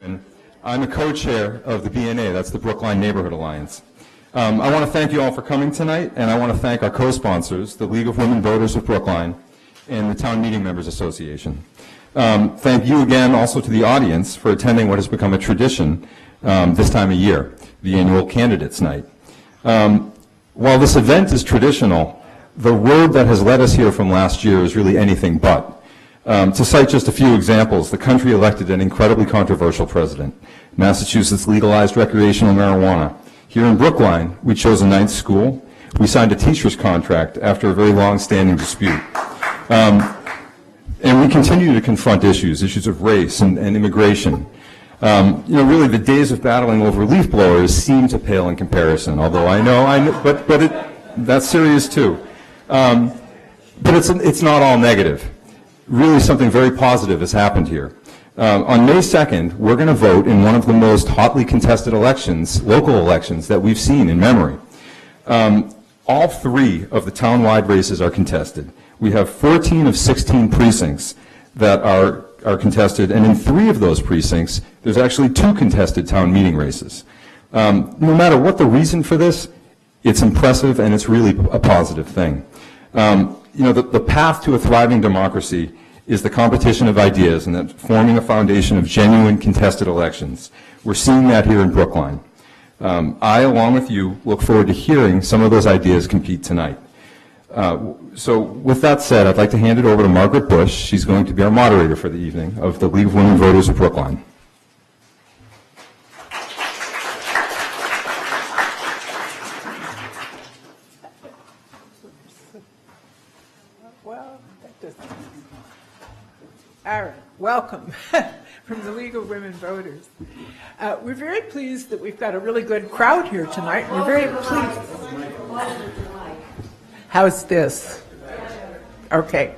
I'm a co-chair of the BNA, that's the Brookline Neighborhood Alliance. I want to thank you all for coming tonight, and I want to thank our co-sponsors, the League of Women Voters of Brookline and the Town Meeting Members Association. Thank you again also to the audience for attending what has become a tradition this time of year, the annual Candidates Night. While this event is traditional, the road that has led us here from last year is really anything but. To cite just a few examples, the country elected an incredibly controversial president. Massachusetts legalized recreational marijuana. Here in Brookline, we chose a ninth school. We signed a teacher's contract after a very long-standing dispute. And we continue to confront issues of race and immigration. Really the days of battling over leaf blowers seem to pale in comparison, although I know, but that's serious too. But it's not all negative. Really something very positive has happened here. On May 2nd, we're going to vote in one of the most hotly contested elections, local elections, that we've seen in memory. All three of the town-wide races are contested. We have 14 of 16 precincts that are contested, and in 3 of those precincts, there's actually 2 contested town meeting races. No matter what the reason for this, it's impressive and it's really a positive thing. The path to a thriving democracy is the competition of ideas and that forming a foundation of genuine contested elections. We're seeing that here in Brookline. I, along with you, look forward to hearing some of those ideas compete tonight. So with that said, I'd like to hand it over to Margaret Bush. She's going to be our moderator for the evening of the League of Women Voters of Brookline. All right, welcome from the League of Women Voters. We're very pleased that we've got a really good crowd here tonight. We're very pleased. How's this? Okay.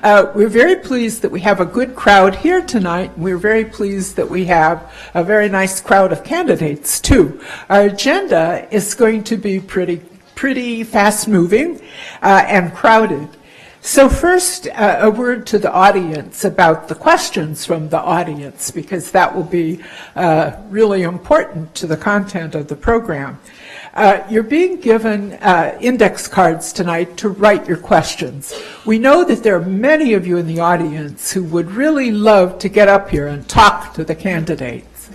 We're very pleased that we have a good crowd here tonight. We're very pleased that we have a very nice crowd of candidates, too. Our agenda is going to be pretty fast-moving and crowded. So first, a word to the audience about the questions from the audience, because that will be really important to the content of the program. You're being given index cards tonight to write your questions. We know that there are many of you in the audience who would really love to get up here and talk to the candidates.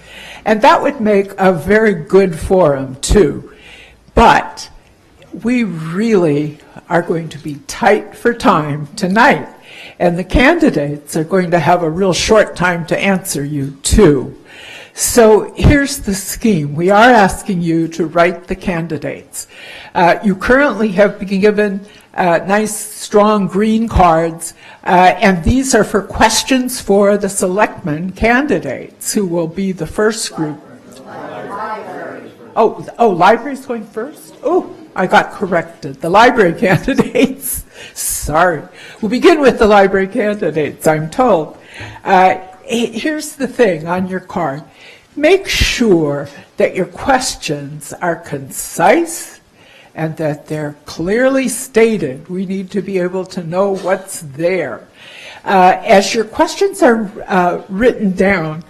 And that would make a very good forum, too. But we really are going to be tight for time tonight, and the candidates are going to have a real short time to answer you, too. So here's the scheme. We are asking you to write the candidates. You currently have been given nice, strong green cards, and these are for questions for the selectmen candidates, who will be the first group. Oh, library's going first? Oh, I got corrected. The library candidates. Sorry. We'll begin with the library candidates, I'm told. Here's the thing on your card. Make sure that your questions are concise and that they're clearly stated. We need to be able to know what's there. As your questions are written down,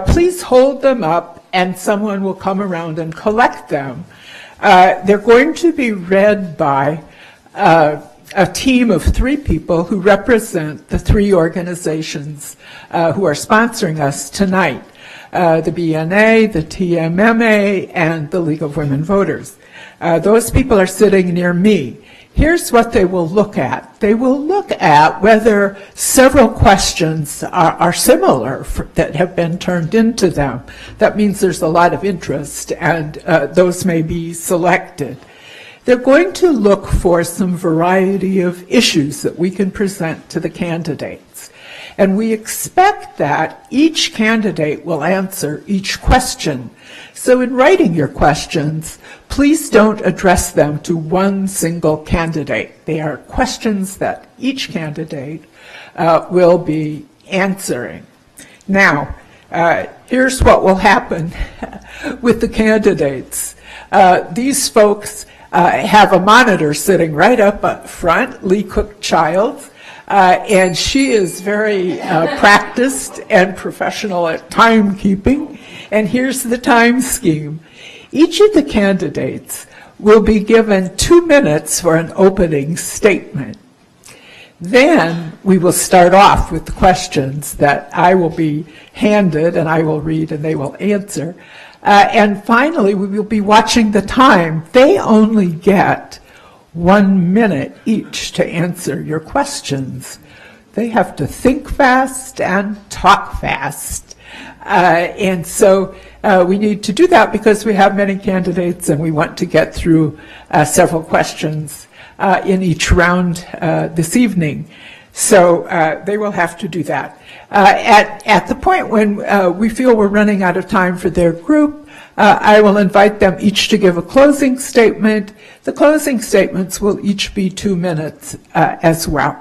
please hold them up and someone will come around and collect them. They're going to be read by a team of 3 people who represent the 3 organizations who are sponsoring us tonight, the BNA, the TMMA, and the League of Women Voters. Those people are sitting near me. Here's what they will look at. They will look at whether several questions are similar that have been turned into them. That means there's a lot of interest, and those may be selected. They're going to look for some variety of issues that we can present to the candidates. And we expect that each candidate will answer each question. So in writing your questions, please don't address them to one single candidate. They are questions that each candidate will be answering. Now, here's what will happen with the candidates. These folks have a monitor sitting right up front, Lee Cook Childs. And she is very practiced and professional at timekeeping. And here's the time scheme. Each of the candidates will be given 2 minutes for an opening statement. Then we will start off with the questions that I will be handed, and I will read and they will answer. And finally, we will be watching the time. They only get 1 minute each to answer your questions. They have to think fast and talk fast. And so we need to do that because we have many candidates and we want to get through several questions in each round this evening. So they will have to do that. At the point when we feel we're running out of time for their group, I will invite them each to give a closing statement. The closing statements will each be 2 minutes as well.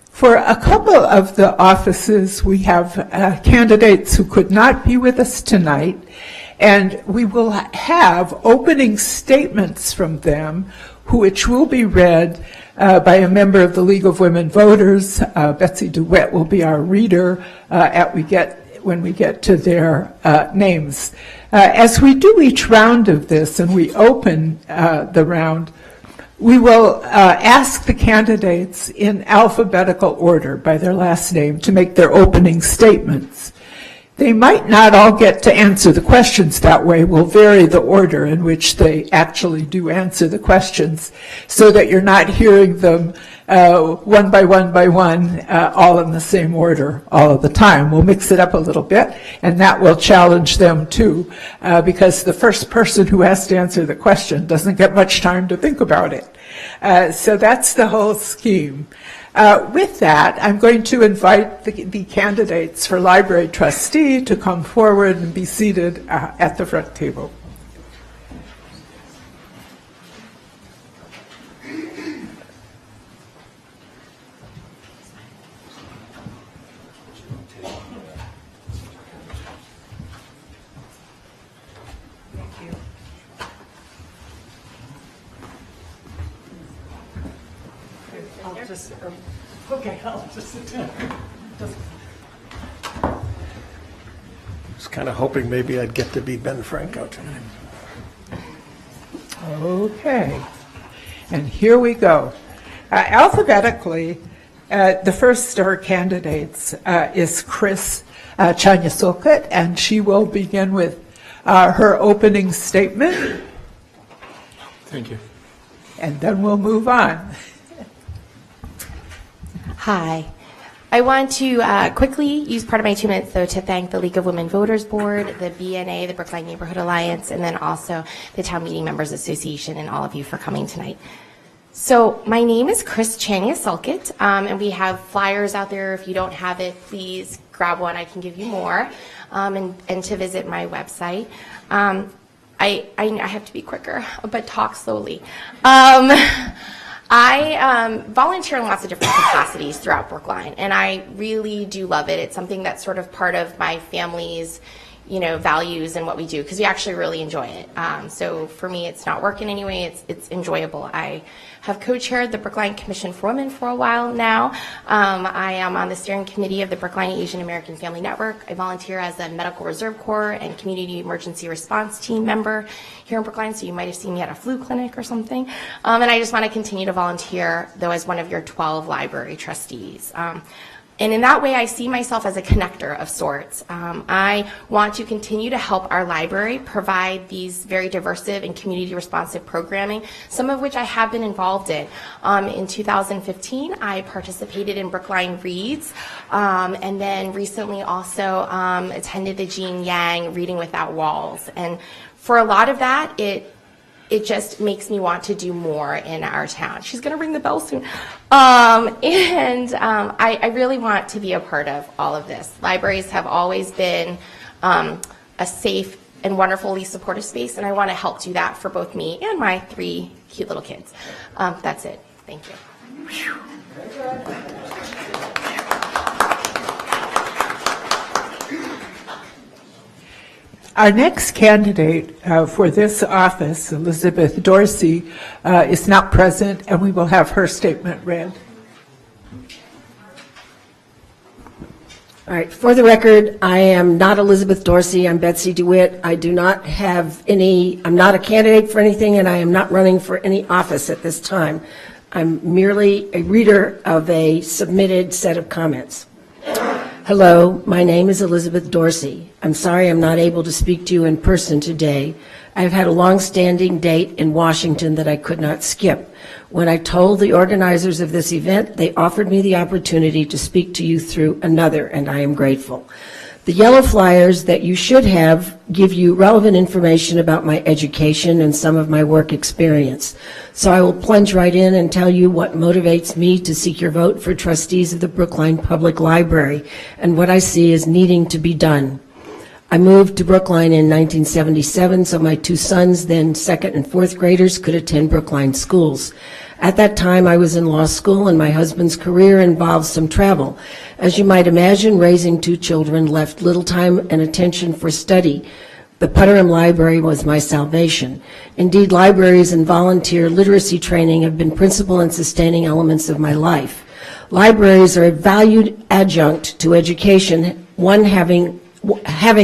For a couple of the offices, we have candidates who could not be with us tonight, and we will have opening statements from them, which will be read by a member of the League of Women Voters. Betsy DeWitt will be our reader when we get to their names. As we do each round of this and we open the round, we will ask the candidates in alphabetical order by their last name to make their opening statements. They might not all get to answer the questions that way. We'll vary the order in which they actually do answer the questions so that you're not hearing them one by one, all in the same order all of the time. We'll mix it up a little bit, and that will challenge them too, because the first person who has to answer the question doesn't get much time to think about it. So that's the whole scheme. With that, I'm going to invite the candidates for library trustee to come forward and be seated at the front table. I'll just sit down. I was kind of hoping maybe I'd get to be Ben Franco tonight. Okay, and here we go. Alphabetically, the first of our candidates is Chris Chanya-Sulkut, and she will begin with her opening statement. Thank you. And then we'll move on. Hi. I want to quickly use part of my 2 minutes, though, to thank the League of Women Voters Board, the BNA, the Brookline Neighborhood Alliance, and then also the Town Meeting Members Association and all of you for coming tonight. So my name is Chris Chanya-Sulkut, and we have flyers out there. If you don't have it, please grab one. I can give you more, and to visit my website. I have to be quicker, but talk slowly. I volunteer in lots of different capacities throughout Brookline, and I really do love it. It's something that's sort of part of my family's, values and what we do, because we actually really enjoy it. So for me, it's not work in any way. It's enjoyable. I have co-chaired the Brookline Commission for Women for a while now. I am on the steering committee of the Brookline Asian American Family Network. I volunteer as a Medical Reserve Corps and Community Emergency Response Team member here in Brookline, so you might have seen me at a flu clinic or something. And I just want to continue to volunteer, though, as one of your 12 library trustees. And in that way, I see myself as a connector of sorts. I want to continue to help our library provide these very diversive and community responsive programming, some of which I have been involved in. In 2015, I participated in Brookline Reads, and then recently also attended the Jean Yang Reading Without Walls. And for a lot of that, it just makes me want to do more in our town. She's going to ring the bell soon. I really want to be a part of all of this. Libraries have always been a safe and wonderfully supportive space, and I want to help do that for both me and my 3 cute little kids. That's it. Thank you. Our next candidate for this office, Elizabeth Dorsey, is not present, and we will have her statement read. All right, for the record, I am not Elizabeth Dorsey, I'm Betsy DeWitt. I do not have any, I'm not a candidate for anything, and I am not running for any office at this time. I'm merely a reader of a submitted set of comments. Hello, my name is Elizabeth Dorsey. I'm sorry I'm not able to speak to you in person today. I've had a long-standing date in Washington that I could not skip. When I told the organizers of this event, they offered me the opportunity to speak to you through another, and I am grateful. The yellow flyers that you should have give you relevant information about my education and some of my work experience. So I will plunge right in and tell you what motivates me to seek your vote for trustees of the Brookline Public Library and what I see as needing to be done. I moved to Brookline in 1977 so my two sons, then second and fourth graders, could attend Brookline schools. At that time, I was in law school, and my husband's career involved some travel. As you might imagine, raising two children left little time and attention for study. The Putnam Library was my salvation. Indeed, libraries and volunteer literacy training have been principal and sustaining elements of my life. Libraries are a valued adjunct to education, one having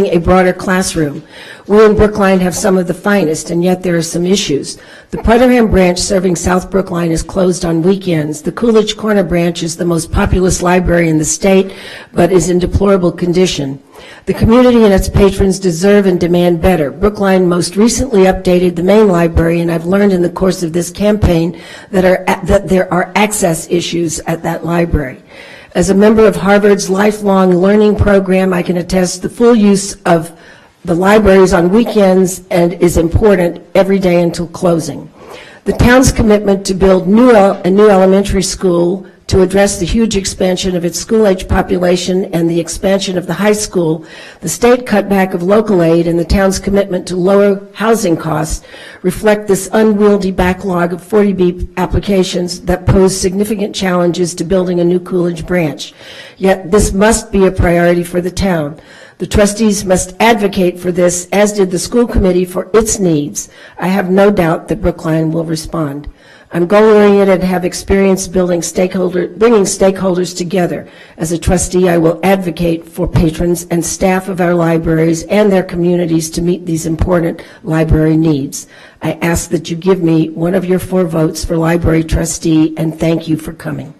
a broader classroom. We in Brookline have some of the finest, and yet there are some issues. The Putnam branch serving South Brookline is closed on weekends. The Coolidge Corner branch is the most populous library in the state, but is in deplorable condition. The community and its patrons deserve and demand better. Brookline most recently updated the main library, and I've learned in the course of this campaign that there are access issues at that library. As a member of Harvard's lifelong learning program, I can attest the full use of the libraries on weekends and is important every day until closing. The town's commitment to build a new elementary school to address the huge expansion of its school-age population and the expansion of the high school, the state cutback of local aid, and the town's commitment to lower housing costs reflect this unwieldy backlog of 40B applications that pose significant challenges to building a new Coolidge branch. Yet this must be a priority for the town. The trustees must advocate for this, as did the school committee for its needs. I have no doubt that Brookline will respond. I'm goal-oriented and have experience bringing stakeholders together. As a trustee, I will advocate for patrons and staff of our libraries and their communities to meet these important library needs. I ask that you give me one of your 4 votes for library trustee, and thank you for coming.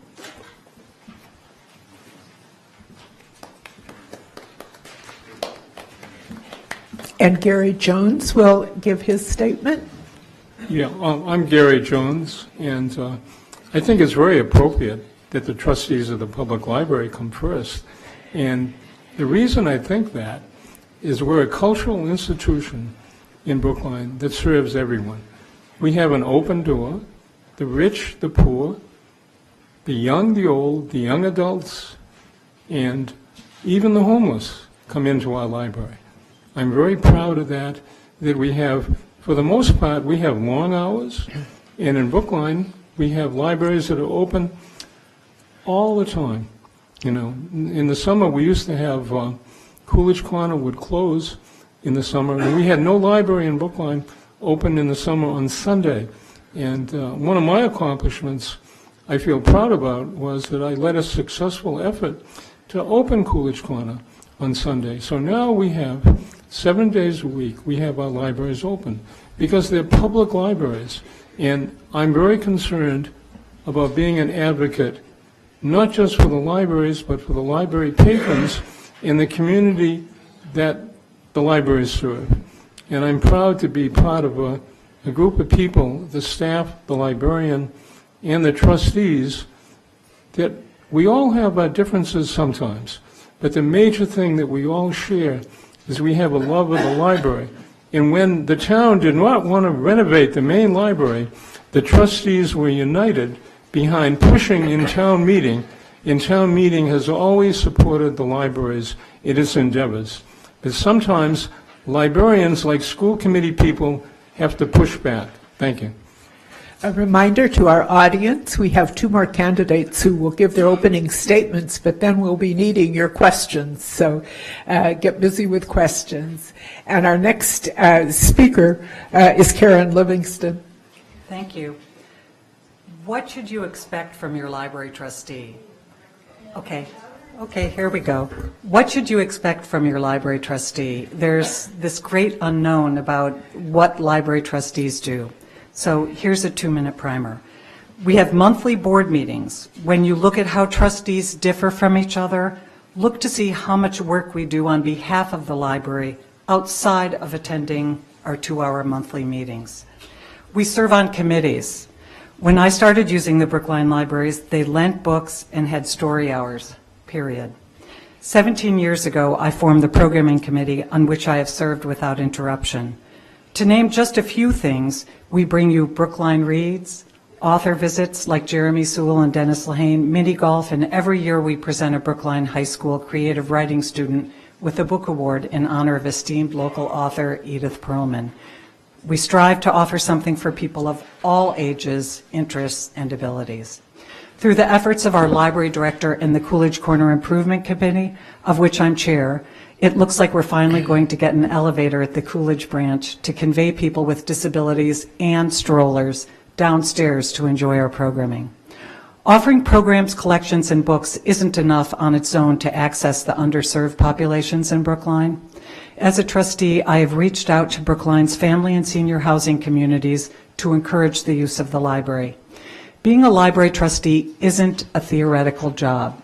And Gary Jones will give his statement. Yeah, I'm Gary Jones, and I think it's very appropriate that the trustees of the public library come first. And the reason I think that is we're a cultural institution in Brookline that serves everyone. We have an open door. The rich, the poor, the young, the old, the young adults, and even the homeless come into our library. I'm very proud of that we have, for the most part, we have long hours, and in Brookline, we have libraries that are open all the time. You know, in the summer, we used to have Coolidge Corner would close in the summer, and we had no library in Brookline open in the summer on Sunday. And one of my accomplishments I feel proud about was that I led a successful effort to open Coolidge Corner on Sunday. So now we have 7 days a week, we have our libraries open because they're public libraries. And I'm very concerned about being an advocate, not just for the libraries, but for the library patrons in the community that the libraries serve. And I'm proud to be part of a group of people, the staff, the librarian, and the trustees, that we all have our differences sometimes, but the major thing that we all share is we have a love of the library. And when the town did not want to renovate the main library, the trustees were united behind pushing in town meeting, and town meeting has always supported the libraries in its endeavors. But sometimes librarians, like school committee people, have to push back. Thank you. A reminder to our audience, we have 2 more candidates who will give their opening statements, but then we'll be needing your questions, so get busy with questions. And our next speaker is Karen Livingston. Thank you. What should you expect from your library trustee? Okay, Okay, here we go. What should you expect from your library trustee? There's this great unknown about what library trustees do. So here's a 2-minute primer. We have monthly board meetings. When you look at how trustees differ from each other, look to see how much work we do on behalf of the library outside of attending our 2-hour monthly meetings. We serve on committees. When I started using the Brookline Libraries, they lent books and had story hours, period. 17 years ago, I formed the programming committee on which I have served without interruption. To name just a few things, we bring you Brookline Reads, author visits like Jeremy Sewell and Dennis Lehane, mini golf, and every year we present a Brookline High School creative writing student with a book award in honor of esteemed local author Edith Perlman. We strive to offer something for people of all ages, interests, and abilities. Through the efforts of our library director and the Coolidge Corner Improvement Committee, of which I'm chair, it looks like we're finally going to get an elevator at the Coolidge branch to convey people with disabilities and strollers downstairs to enjoy our programming. Offering programs, collections, and books isn't enough on its own to access the underserved populations in Brookline. As a trustee, I have reached out to Brookline's family and senior housing communities to encourage the use of the library. Being a library trustee isn't a theoretical job.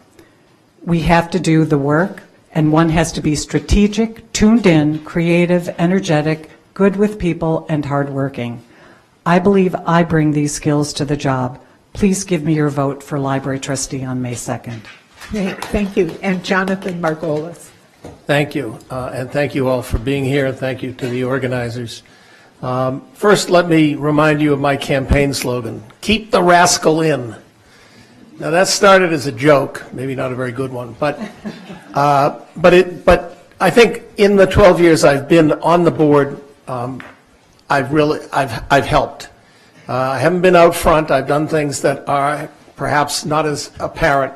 We have to do the work, and one has to be strategic, tuned in, creative, energetic, good with people, and hardworking. I believe I bring these skills to the job. Please give me your vote for library trustee on May 2nd. Thank you. And Jonathan Margolis. Thank you, and thank you all for being here, and thank you to the organizers. First, let me remind you of my campaign slogan, keep the rascal in. Now, that started as a joke, maybe not a very good one, but I think in the 12 years I've been on the board, I've helped. I haven't been out front. I've done things that are perhaps not as apparent.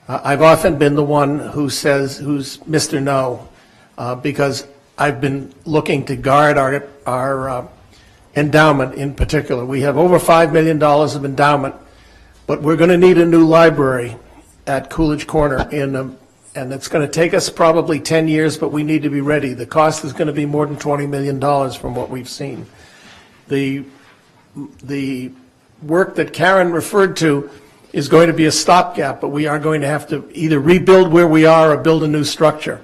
I've often been the one who's Mr. No, because I've been looking to guard our endowment in particular. We have over $5 million of endowment, but we're going to need a new library at Coolidge Corner, and it's going to take us probably 10 years, but we need to be ready. The cost is going to be more than $20 million from what we've seen. The work that Karen referred to is going to be a stopgap, but we are going to have to either rebuild where we are or build a new structure.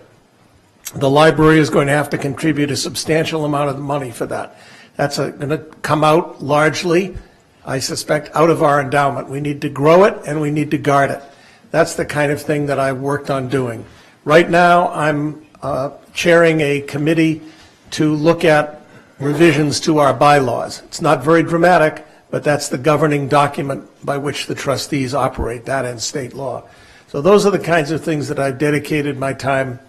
The library is going to have to contribute a substantial amount of money for that. That's going to come out largely, I suspect, out of our endowment. We need to grow it and we need to guard it. That's the kind of thing that I've worked on doing. Right now, I'm chairing a committee to look at revisions to our bylaws. It's not very dramatic, but that's the governing document by which the trustees operate, that and state law. So those are the kinds of things that I've dedicated my time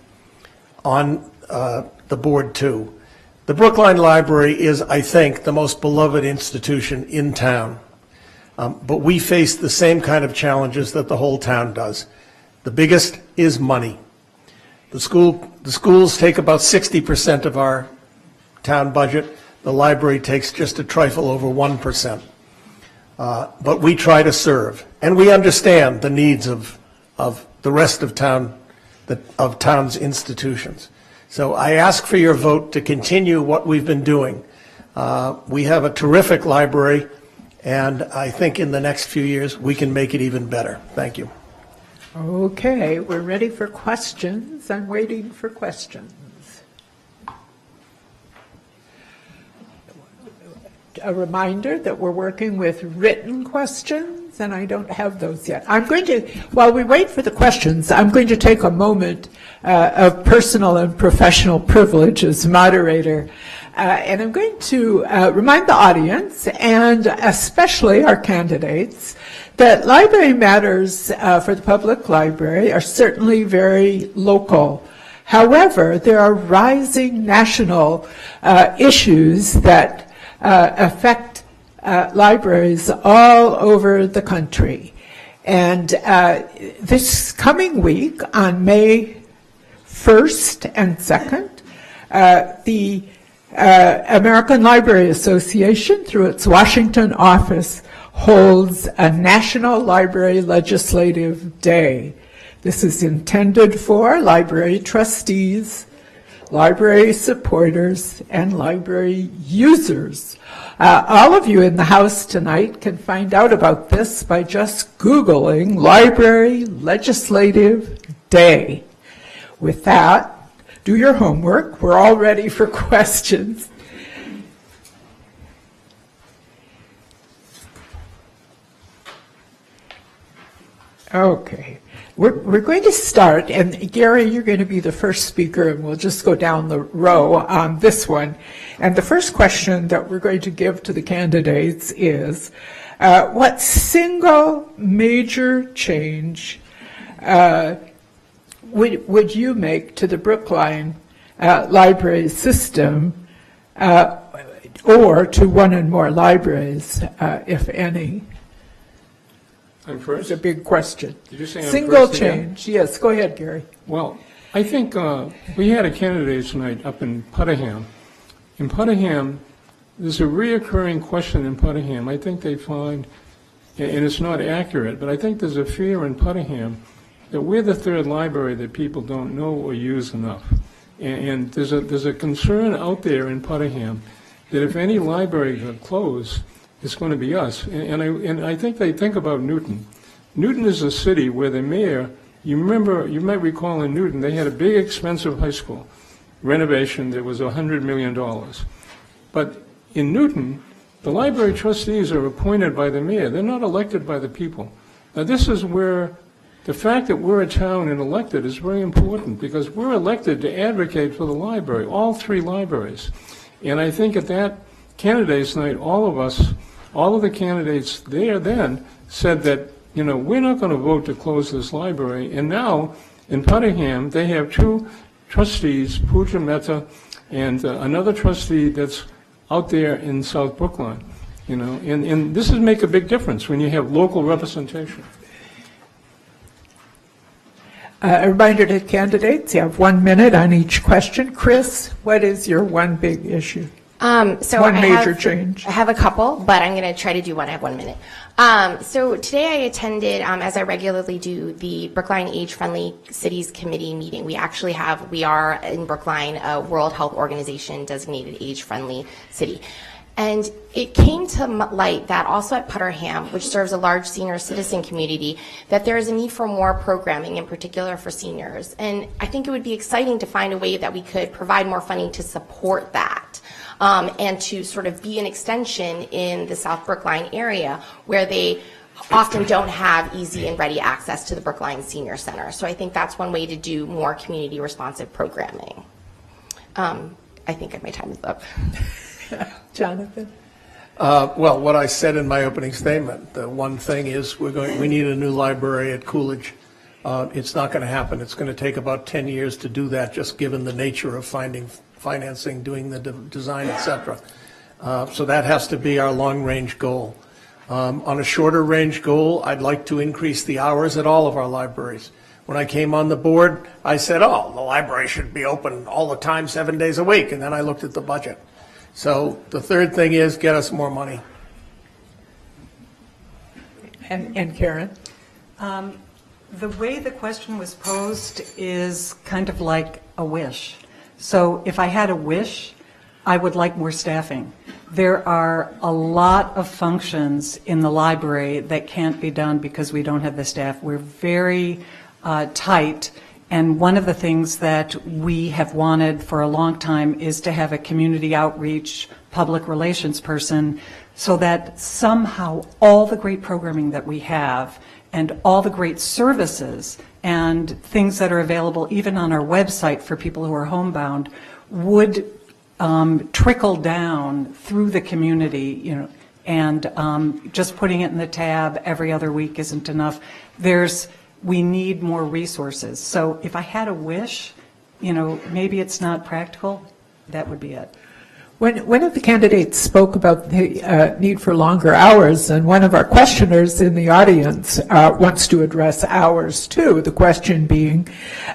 on the board to. The Brookline Library is, I think, the most beloved institution in town. But we face the same kind of challenges that the whole town does. The biggest is money. The schools take about 60% of our town budget. The library takes just a trifle over 1%. But we try to serve, and we understand the needs of the rest of town, of town's institutions. So I ask for your vote to continue what we've been doing. We have a terrific library, and I think in the next few years we can make it even better. Thank you. Okay, we're ready for questions. I'm waiting for questions. A reminder that we're working with written questions, and I don't have those yet. I'm going to, while we wait for the questions, I'm going to take a moment of personal and professional privilege as moderator, and I'm going to remind the audience, and especially our candidates, that library matters for the public library are certainly very local. However, there are rising national issues that affect libraries all over the country. And this coming week, on May 1st and 2nd, the American Library Association, through its Washington office, holds a National Library Legislative Day. This is intended for library trustees, library supporters, and library users. All of you in the house tonight can find out about this by just Googling Library Legislative Day. With that, do your homework. We're all ready for questions. Okay. We're going to start, and Gary, you're going to be the first speaker, and we'll just go down the row on this one. And the first question that we're going to give to the candidates is, what single major change would you make to the Brookline library system, or to one and more libraries, if any? I'm first? It's a big question. Did you say I'm Single first again? change. Yes, go ahead, Gary. Well, I think we had a candidates night up in Putnam. In Putnam, there's a reoccurring question in Putnam. I think they find, and it's not accurate, but I think there's a fear in Putnam that we're the third library that people don't know or use enough. And there's a concern out there in Putnam that if any library got closed, it's going to be us. And I think they think about Newton. Newton is a city where the mayor, you might recall in Newton, they had a big expensive high school renovation that was $100 million. But in Newton, the library trustees are appointed by the mayor. They're not elected by the people. Now this is where the fact that we're a town and elected is very important, because we're elected to advocate for the library, all three libraries. And I think at that candidates night, all of the candidates there then said that, we're not going to vote to close this library. And now in Putnam, they have two trustees, Pooja Mehta and another trustee that's out there in South Brookline, and this would make a big difference when you have local representation. A reminder to candidates, you have 1 minute on each question. Chris, what is your one big issue? So One I major have, change. I have a couple, but I'm going to try to do one. I have 1 minute. So today I attended, as I regularly do, the Brookline Age-Friendly Cities Committee meeting. We are in Brookline a World Health Organization designated age-friendly city. And it came to light that also at Putnam, which serves a large senior citizen community, that there is a need for more programming, in particular for seniors. And I think it would be exciting to find a way that we could provide more funding to support that. And to sort of be an extension in the South Brookline area where they often don't have easy and ready access to the Brookline Senior Center. So I think that's one way to do more community responsive programming. I think my time is up. Jonathan? Well, what I said in my opening statement, the one thing is we need a new library at Coolidge. It's not going to happen. It's going to take about 10 years to do that, just given the nature of financing, doing the design, et cetera. So that has to be our long-range goal. On a shorter-range goal, I'd like to increase the hours at all of our libraries. When I came on the board, I said, the library should be open all the time, 7 days a week, and then I looked at the budget. So the third thing is get us more money. And Karen? The way the question was posed is kind of like a wish. So if I had a wish, I would like more staffing. There are a lot of functions in the library that can't be done because we don't have the staff. We're very tight, and one of the things that we have wanted for a long time is to have a community outreach public relations person, so that somehow all the great programming that we have and all the great services and things that are available even on our website for people who are homebound would trickle down through the community, and just putting it in the tab every other week isn't enough. We need more resources. So if I had a wish, maybe it's not practical, that would be it. One of the candidates spoke about the need for longer hours, and one of our questioners in the audience wants to address hours too. The question being,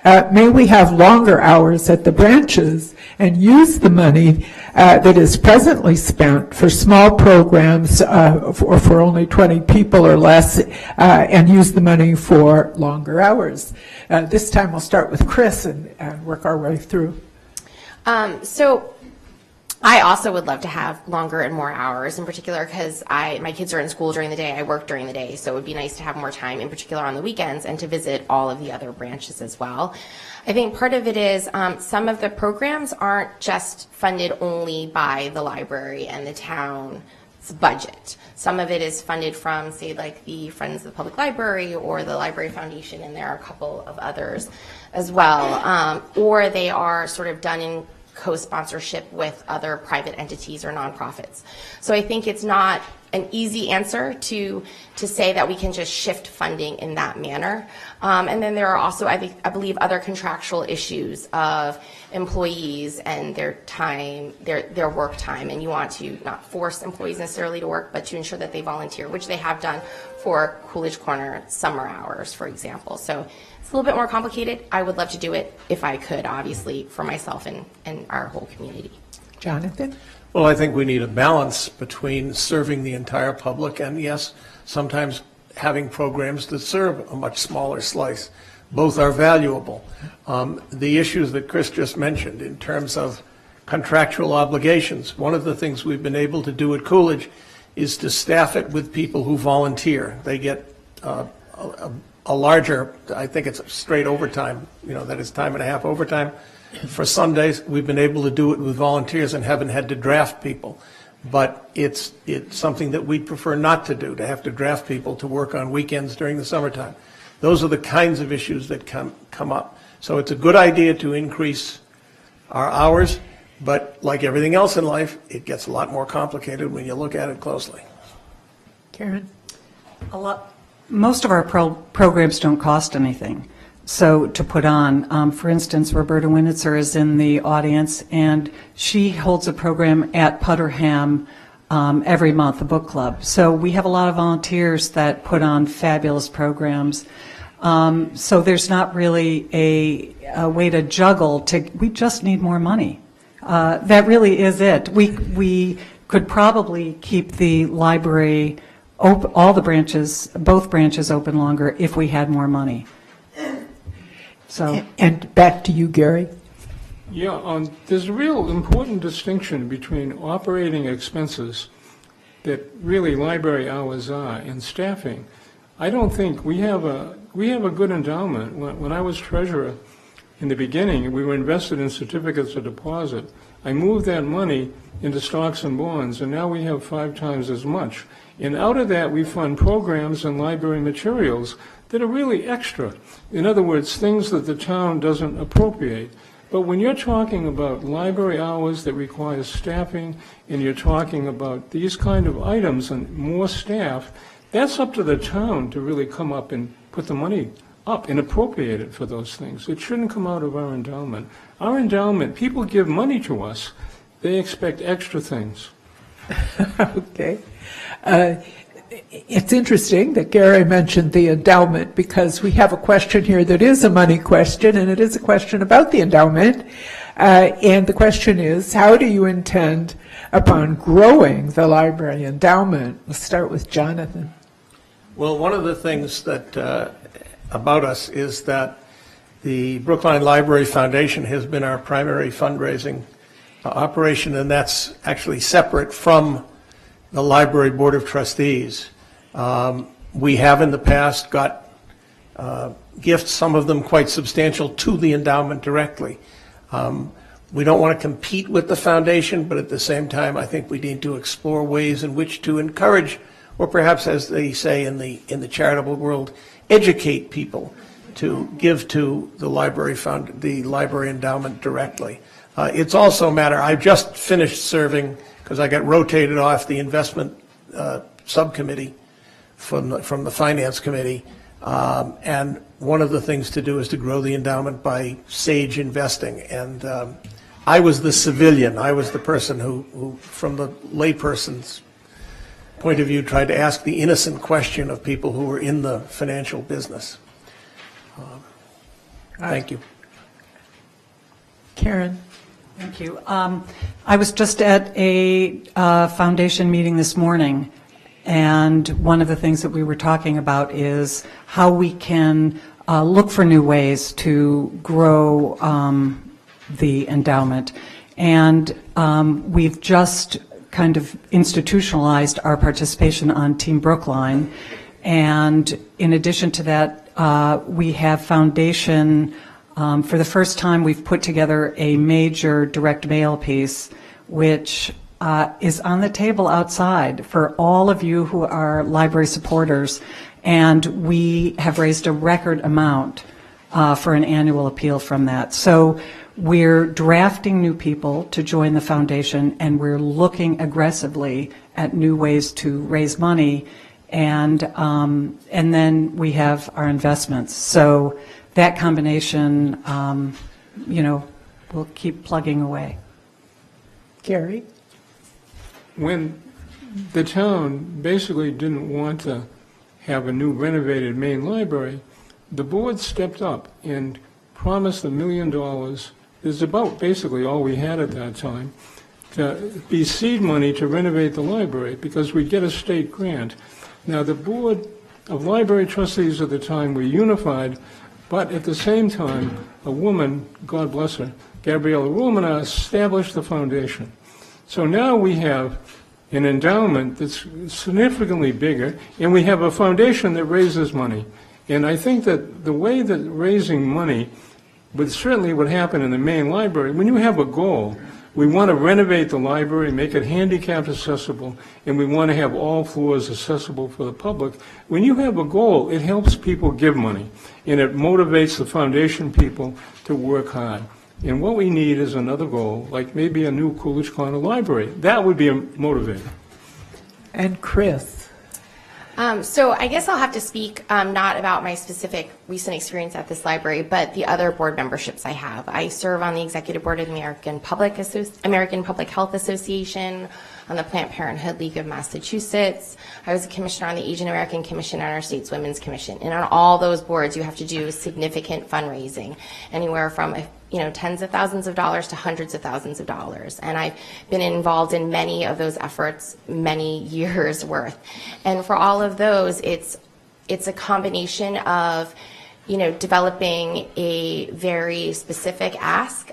may we have longer hours at the branches and use the money that is presently spent for small programs or for only 20 people or less, and use the money for longer hours? This time we'll start with Chris and work our way through. So I also would love to have longer and more hours, in particular because my kids are in school during the day, I work during the day, so it would be nice to have more time, in particular on the weekends, and to visit all of the other branches as well. I think part of it is some of the programs aren't just funded only by the library and the town's budget. Some of it is funded from, say, like the Friends of the Public Library or the Library Foundation, and there are a couple of others as well. Or they are sort of done in co-sponsorship with other private entities or nonprofits. So I think it's not an easy answer to say that we can just shift funding in that manner. And then there are also, I believe, other contractual issues of employees and their time, their work time, and you want to not force employees necessarily to work, but to ensure that they volunteer, which they have done for Coolidge Corner summer hours, for example. So it's a little bit more complicated. I would love to do it if I could, obviously, for myself and our whole community. Jonathan? Well, I think we need a balance between serving the entire public and, yes, sometimes having programs that serve a much smaller slice. Both are valuable. The issues that Chris just mentioned in terms of contractual obligations, one of the things we've been able to do at Coolidge is to staff it with people who volunteer. They get a larger, I think it's straight overtime, that is time and a half overtime. For Sundays, we've been able to do it with volunteers and haven't had to draft people. But it's something that we'd prefer not to do, to have to draft people to work on weekends during the summertime. Those are the kinds of issues that come up. So it's a good idea to increase our hours, but like everything else in life, it gets a lot more complicated when you look at it closely. Karen? Most of our programs don't cost anything. So to put on, for instance, Roberta Winitzer is in the audience, and she holds a program at Putterham every month, a book club. So we have a lot of volunteers that put on fabulous programs. So there's not really a way to juggle. We just need more money. That really is it. We could probably keep the library all the branches, both branches open longer if we had more money. So, and back to you, Gary. Yeah, there's a real important distinction between operating expenses that really library hours are and staffing. I don't think we have a good endowment. When I was treasurer in the beginning, we were invested in certificates of deposit. I moved that money into stocks and bonds, and now we have 5 times as much. And out of that, we fund programs and library materials that are really extra. In other words, things that the town doesn't appropriate. But when you're talking about library hours that require staffing, and you're talking about these kind of items and more staff, that's up to the town to really come up and put the money up and appropriate it for those things. It shouldn't come out of our endowment. Our endowment, people give money to us, they expect extra things. Okay. It's interesting that Gary mentioned the endowment, because we have a question here that is a money question, and it is a question about the endowment. And the question is, how do you intend upon growing the library endowment? We'll start with Jonathan. Well, one of the things that about us is that the Brookline Library Foundation has been our primary fundraising operation, and that's actually separate from the Library Board of Trustees. We have in the past got gifts, some of them quite substantial, to the endowment directly. We don't want to compete with the foundation, but at the same time, I think we need to explore ways in which to encourage, or perhaps, as they say in the charitable world, educate people to give to the library endowment directly. It's also a matter, I've just finished serving, because I got rotated off the investment subcommittee from the finance committee, and one of the things to do is to grow the endowment by sage investing, and I was the civilian. I was the person who, from the layperson's point of view, tried to ask the innocent question of people who were in the financial business. Thank you. Karen? Thank you. I was just at a foundation meeting this morning, and one of the things that we were talking about is how we can look for new ways to grow the endowment. And we've just kind of institutionalized our participation on Team Brookline. And in addition to that, we have foundation. For the first time, we've put together a major direct mail piece, which is on the table outside for all of you who are library supporters. And we have raised a record amount for an annual appeal from that. So we're drafting new people to join the foundation, and we're looking aggressively at new ways to raise money. And then we have our investments. So that combination, we'll keep plugging away. Gary? When the town basically didn't want to have a new renovated main library, the board stepped up and promised $1 million. This is about basically all we had at that time, to be seed money to renovate the library because we'd get a state grant. Now, the board of library trustees at the time were unified, but at the same time, a woman, God bless her, Gabriella Rumina, established the foundation. So now we have an endowment that's significantly bigger, and we have a foundation that raises money. And I think that the way that raising money certainly would happen in the main library, when you have a goal, we want to renovate the library, make it handicap accessible, and we want to have all floors accessible for the public. When you have a goal, it helps people give money, and it motivates the foundation people to work hard. And what we need is another goal, like maybe a new Coolidge Corner library. That would be a motivator. And Chris? So I guess I'll have to speak not about my specific recent experience at this library, but the other board memberships I have. I serve on the executive board of the American Public Health Association, on the Planned Parenthood League of Massachusetts. I was a commissioner on the Asian American Commission and our state's Women's Commission. And on all those boards, you have to do significant fundraising, anywhere from tens of thousands of dollars to hundreds of thousands of dollars. And I've been involved in many of those efforts, many years worth. And for all of those, it's a combination of developing a very specific ask,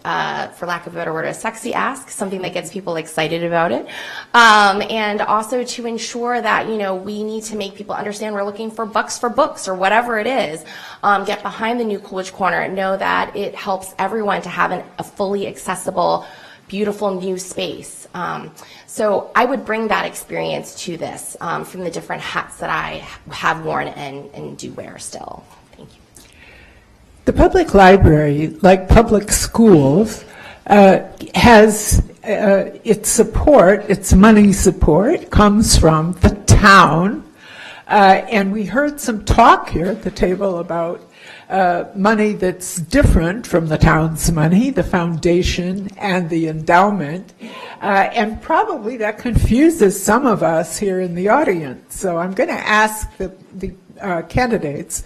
for lack of a better word, a sexy ask, something that gets people excited about it. And also to ensure that, we need to make people understand we're looking for bucks for books or whatever it is. Get behind the new Coolidge Corner and know that it helps everyone to have a fully accessible, beautiful new space. So I would bring that experience to this from the different hats that I have worn and do wear still. Thank you. The public library, like public schools, has its support, its money support, comes from the town. And we heard some talk here at the table about money that's different from the town's money, the foundation and the endowment. And probably that confuses some of us here in the audience. So I'm going to ask the candidates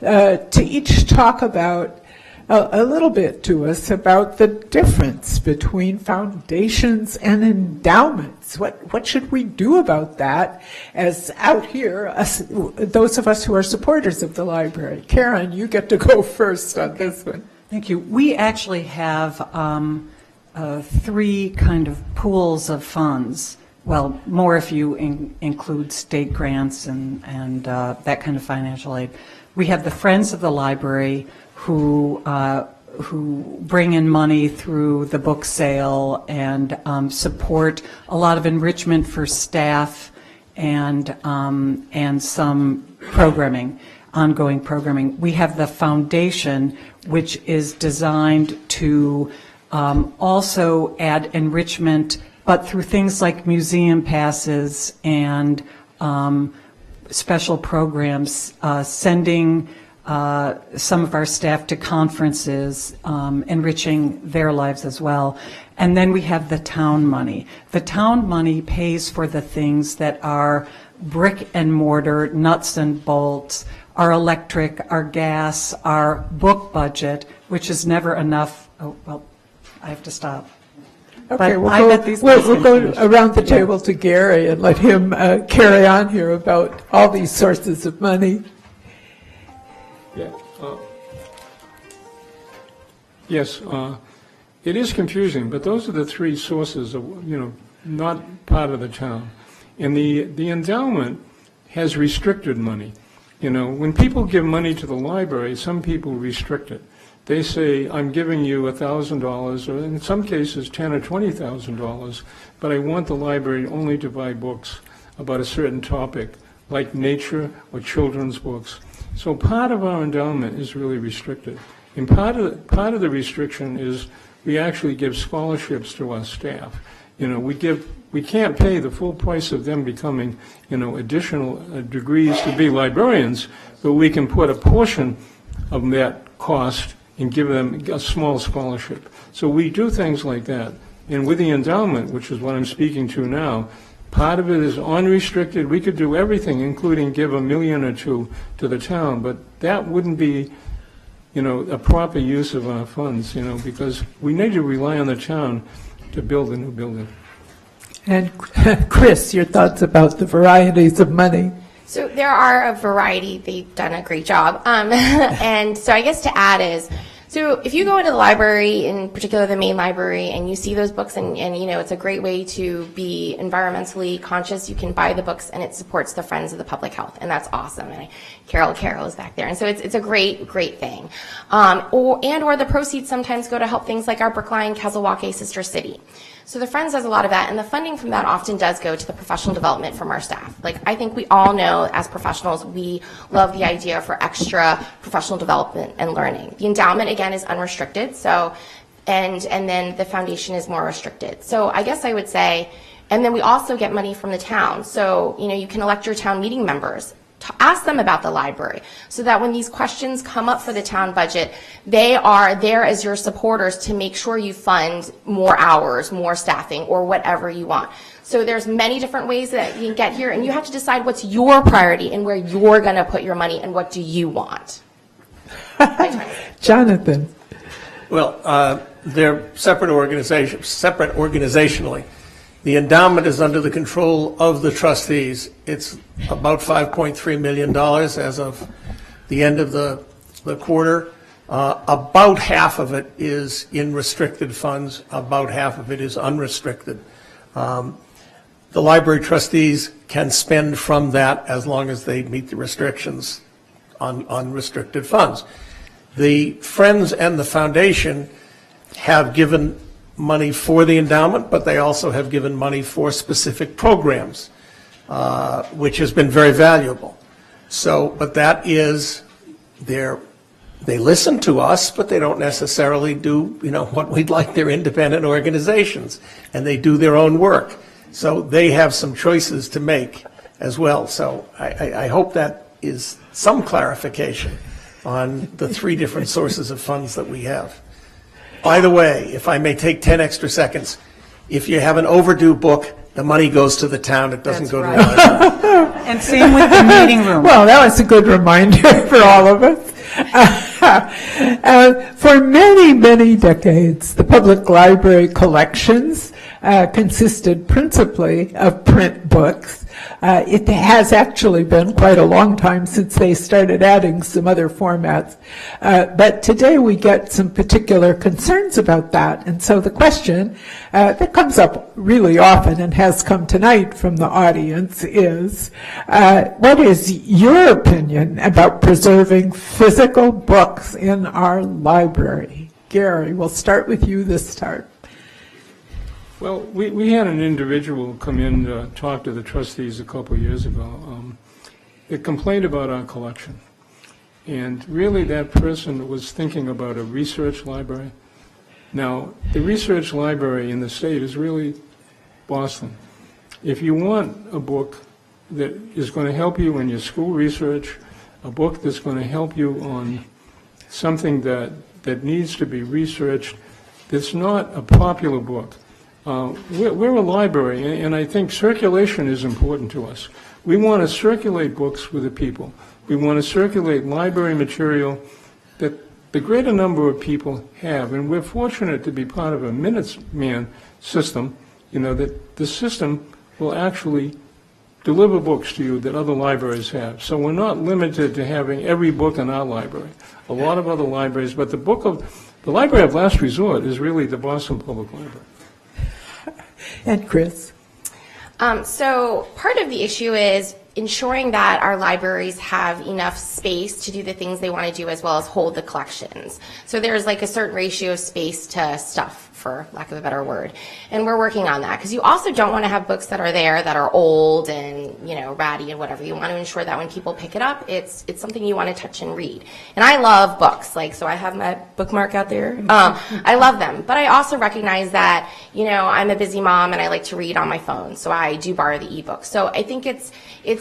to each talk about a little bit to us about the difference between foundations and endowments. What should we do about that as out here, those of us who are supporters of the library? Karen, you get to go first on this one. Thank you. We actually have three kind of pools of funds. Well, more if you include state grants and that kind of financial aid. We have the Friends of the Library who bring in money through the book sale and support a lot of enrichment for staff and some programming, ongoing programming. We have the foundation, which is designed to also add enrichment, but through things like museum passes and special programs, sending some of our staff to conferences, enriching their lives as well. And then we have the town money. The town money pays for the things that are brick and mortar, nuts and bolts, our electric, our gas, our book budget, which is never enough. Oh, well, I have to stop. Okay, But I bet these guys we'll can go finish. around the table to Gary and let him carry on here about all these sources of money. Yeah. Yes, it is confusing, but those are the three sources of, not part of the town. And the endowment has restricted money. When people give money to the library, some people restrict it. They say, I'm giving you $1,000, or in some cases $10,000 or $20,000, but I want the library only to buy books about a certain topic, like nature or children's books. So part of our endowment is really restricted. And part of the restriction is we actually give scholarships to our staff. We can't pay the full price of them becoming, additional degrees to be librarians, but we can put a portion of that cost and give them a small scholarship. So we do things like that. And with the endowment, which is what I'm speaking to now, part of it is unrestricted. We could do everything, including give $1 million or $2 million to the town, but that wouldn't be, a proper use of our funds, because we need to rely on the town to build a new building. And Chris, your thoughts about the varieties of money? So there are a variety. They've done a great job. And so I guess to add is, so if you go into the library, in particular the main library, and you see those books and it's a great way to be environmentally conscious, you can buy the books and it supports the Friends of the Public Health, and that's awesome. And Carol is back there. And so it's a great thing. Or the proceeds sometimes go to help things like our Brookline Kesselwaukee Sister City. So the Friends does a lot of that, and the funding from that often does go to the professional development from our staff. Like, I think we all know as professionals, we love the idea for extra professional development and learning. The endowment, again, is unrestricted, so, and then the foundation is more restricted. So I guess I would say, and then we also get money from the town. So, you can elect your town meeting members. Ask them about the library so that when these questions come up for the town budget, they are there as your supporters to make sure you fund more hours, more staffing, or whatever you want. So there's many different ways that you can get here, and you have to decide what's your priority and where you're going to put your money and what do you want. Jonathan. Well, they're separate organizationally. The endowment is under the control of the trustees. It's about $5.3 million as of the end of the quarter. About half of it is in restricted funds. About half of it is unrestricted. The library trustees can spend from that as long as they meet the restrictions on unrestricted funds. The Friends and the Foundation have given money for the endowment, but they also have given money for specific programs, which has been very valuable. So, but that is, they listen to us, but they don't necessarily do, what we'd like. They're independent organizations, and they do their own work. So they have some choices to make as well. So I hope that is some clarification on the three different sources of funds that we have. By the way, if I may take 10 extra seconds, if you have an overdue book, the money goes to the town. It doesn't go to the library. And same with the meeting room. Well, that was a good reminder for all of us. For many, many decades, the public library collections consisted principally of print books. It has actually been quite a long time since they started adding some other formats. But today we get some particular concerns about that. And so the question that comes up really often and has come tonight from the audience is, what is your opinion about preserving physical books in our library? Gary, we'll start with you this time. Well, we had an individual come in to talk to the trustees a couple of years ago that complained about our collection. And really that person was thinking about a research library. Now, the research library in the state is really Boston. If you want a book that is going to help you in your school research, a book that's going to help you on something that needs to be researched, that's not a popular book. We're a library, and I think circulation is important to us. We want to circulate books with the people. We want to circulate library material that the greater number of people have, and we're fortunate to be part of a Minuteman system, that the system will actually deliver books to you that other libraries have. So we're not limited to having every book in our library. A lot of other libraries, but the Library of Last Resort is really the Boston Public Library. And Chris? So part of the issue is ensuring that our libraries have enough space to do the things they want to do as well as hold the collections. So there's like a certain ratio of space to stuff, for lack of a better word. And we're working on that because you also don't want to have books that are there that are old and, ratty and whatever. You want to ensure that when people pick it up, it's something you want to touch and read. And I love books, so I have my bookmark out there. I love them. But I also recognize that, I'm a busy mom and I like to read on my phone. So I do borrow the ebook. So I think it's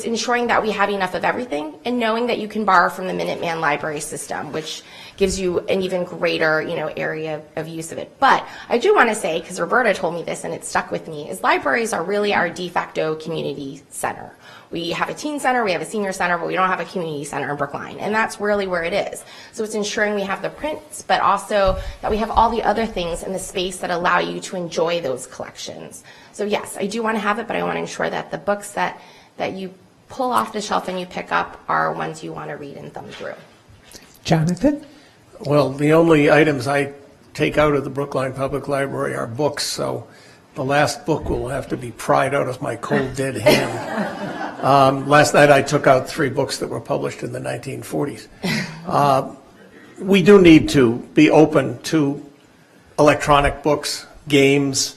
ensuring that we have enough of everything and knowing that you can borrow from the Minuteman library system, which gives you an even greater, area of use of it. But I do want to say, because Roberta told me this and it stuck with me, is libraries are really our de facto community center. We have a teen center, we have a senior center, but we don't have a community center in Brookline, and that's really where it is. So it's ensuring we have the prints, but also that we have all the other things in the space that allow you to enjoy those collections. So yes, I do want to have it, but I want to ensure that the books that you pull off the shelf and you pick up are ones you want to read and thumb through. Jonathan? Well, the only items I take out of the Brookline Public Library are books, so the last book will have to be pried out of my cold, dead hand. Last night I took out 3 books that were published in the 1940s. We do need to be open to electronic books, games.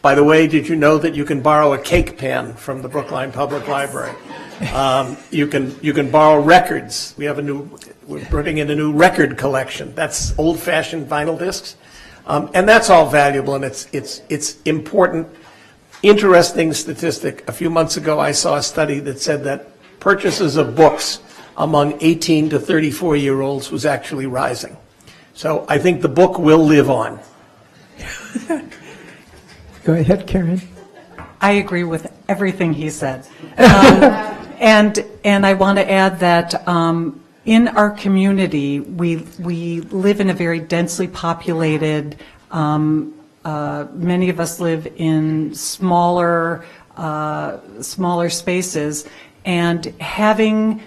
By the way, did you know that you can borrow a cake pan from the Brookline Public Library? You can borrow records. We're putting in a new record collection. That's old-fashioned vinyl discs, and that's all valuable, and it's important. Interesting statistic. A few months ago, I saw a study that said that purchases of books among 18 to 34-year-olds was actually rising. So I think the book will live on. Go ahead, Karen. I agree with everything he said. And I want to add that in our community, we live in a very densely populated, many of us live in smaller spaces, and having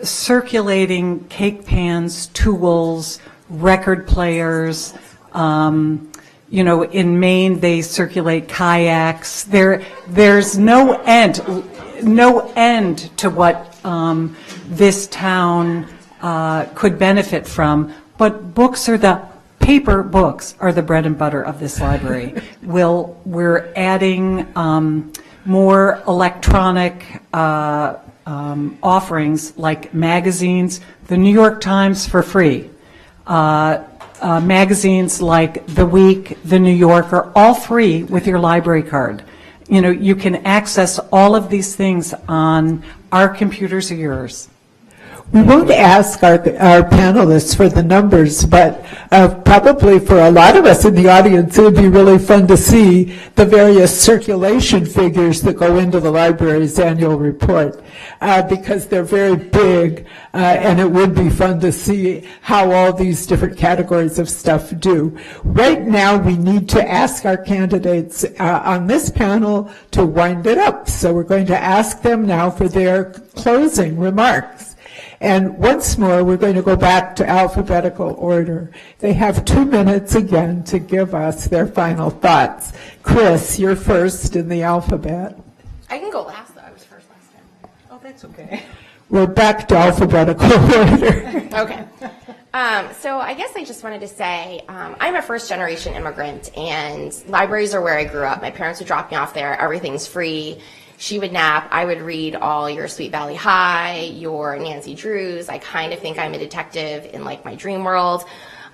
circulating cake pans, tools, record players, in Maine, they circulate kayaks. There's no end to what this town could benefit from. But paper books are the bread and butter of this library. We're adding more electronic offerings like magazines, the New York Times for free. Magazines like The Week, The New Yorker, all free with your library card. You can access all of these things on our computers or yours. We won't ask our panelists for the numbers, but probably for a lot of us in the audience, it would be really fun to see the various circulation figures that go into the library's annual report, because they're very big, and it would be fun to see how all these different categories of stuff do. Right now, we need to ask our candidates on this panel to wind it up, so we're going to ask them now for their closing remarks. And once more, we're going to go back to alphabetical order. They have 2 minutes again to give us their final thoughts. Chris, you're first in the alphabet. I can go last, though. I was first last time. Oh, that's okay. We're back to alphabetical order. Okay. So I guess I just wanted to say I'm a first-generation immigrant, and libraries are where I grew up. My parents would drop me off there. Everything's free. She would nap. I would read all your Sweet Valley High, your Nancy Drews. I kind of think I'm a detective in my dream world.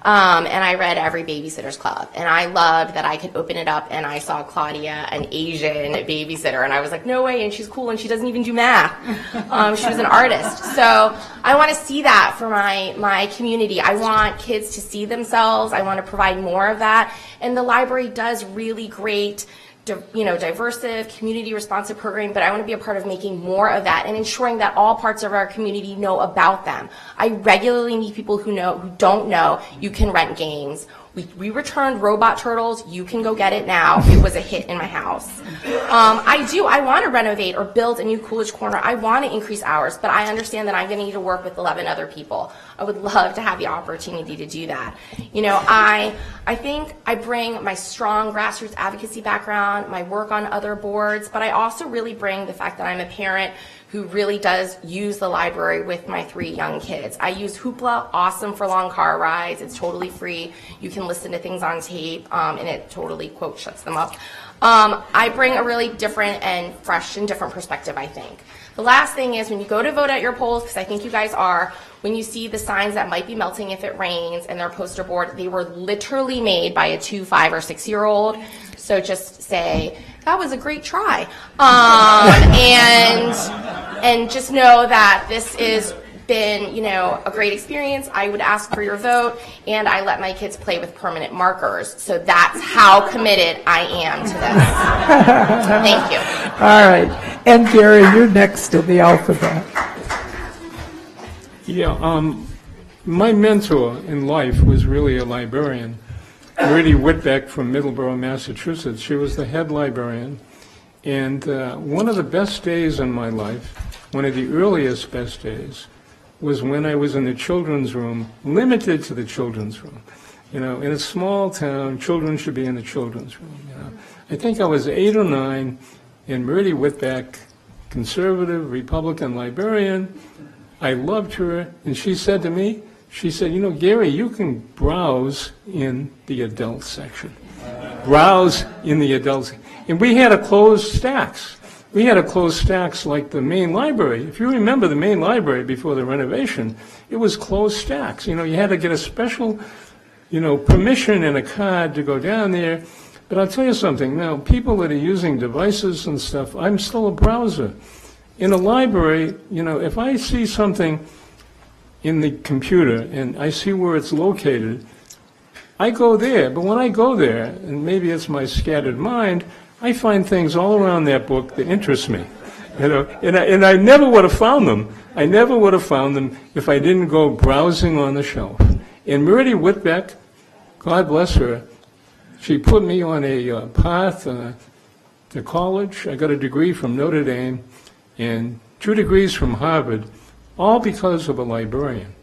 And I read every Babysitter's Club. And I loved that I could open it up and I saw Claudia, an Asian babysitter. And I was like, no way, and she's cool and she doesn't even do math. She was an artist. So I want to see that for my community. I want kids to see themselves. I want to provide more of that. And the library does really great diversive, community responsive programming, but I want to be a part of making more of that and ensuring that all parts of our community know about them. I regularly meet people who don't know you can rent games. We returned Robot Turtles. You can go get it now. It was a hit in my house. I want to renovate or build a new Coolidge Corner. I want to increase hours, but I understand that I'm going to need to work with 11 other people. I would love to have the opportunity to do that. I think I bring my strong grassroots advocacy background, my work on other boards, but I also really bring the fact that I'm a parent who really does use the library with my 3 young kids. I use Hoopla, awesome for long car rides. It's totally free. You can listen to things on tape, and it totally, quote, shuts them up. I bring a really different and fresh and different perspective, I think. The last thing is when you go to vote at your polls, because I think you guys are, when you see the signs that might be melting if it rains and their poster board, they were literally made by a 2, 5, or 6-year-old. So just say, that was a great try. And just know that this has been, a great experience. I would ask for your vote, and I let my kids play with permanent markers. So that's how committed I am to this. Thank you. All right. And Gary, you're next in the alphabet. Yeah, my mentor in life was really a librarian. Rudy Whitbeck from Middleborough, Massachusetts. She was the head librarian. And one of the best days in my life, one of the earliest best days, was when I was in the children's room, limited to the children's room. In a small town, children should be in the children's room. I think I was 8 or 9, and Rudy Whitbeck, conservative, Republican librarian, I loved her, and she said to me, Gary, you can browse in the adult section. Browse in the adult section. And we had to close stacks. We had to close stacks like the main library. If you remember the main library before the renovation, it was closed stacks. You had to get a special, permission and a card to go down there. But I'll tell you something, now, people that are using devices and stuff, I'm still a browser. In a library, if I see something in the computer and I see where it's located, I go there. But when I go there, and maybe it's my scattered mind, I find things all around that book that interest me. And I never would have found them. I never would have found them if I didn't go browsing on the shelf. And Meredith Whitbeck, God bless her, she put me on a path to college. I got a degree from Notre Dame and 2 degrees from Harvard, all because of a librarian.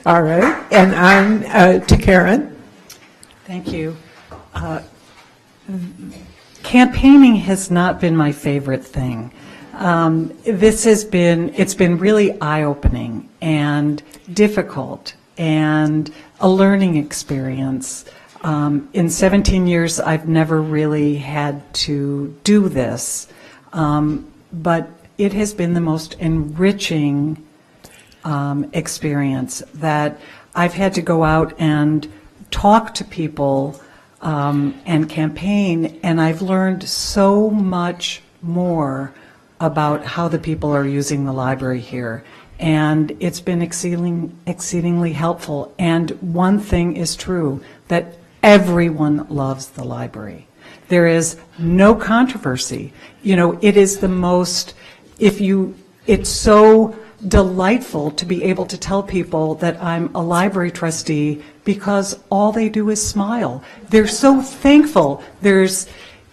All right. And I'm to Karen. Thank you. Campaigning has not been my favorite thing. It's been really eye-opening and difficult and a learning experience. In 17 years, I've never really had to do this, but it has been the most enriching experience that I've had to go out and talk to people and campaign, and I've learned so much more about how the people are using the library here. And it's been exceedingly helpful. And one thing is true, that everyone loves the library. There is no controversy. It is the most, it's so delightful to be able to tell people that I'm a library trustee because all they do is smile. They're so thankful.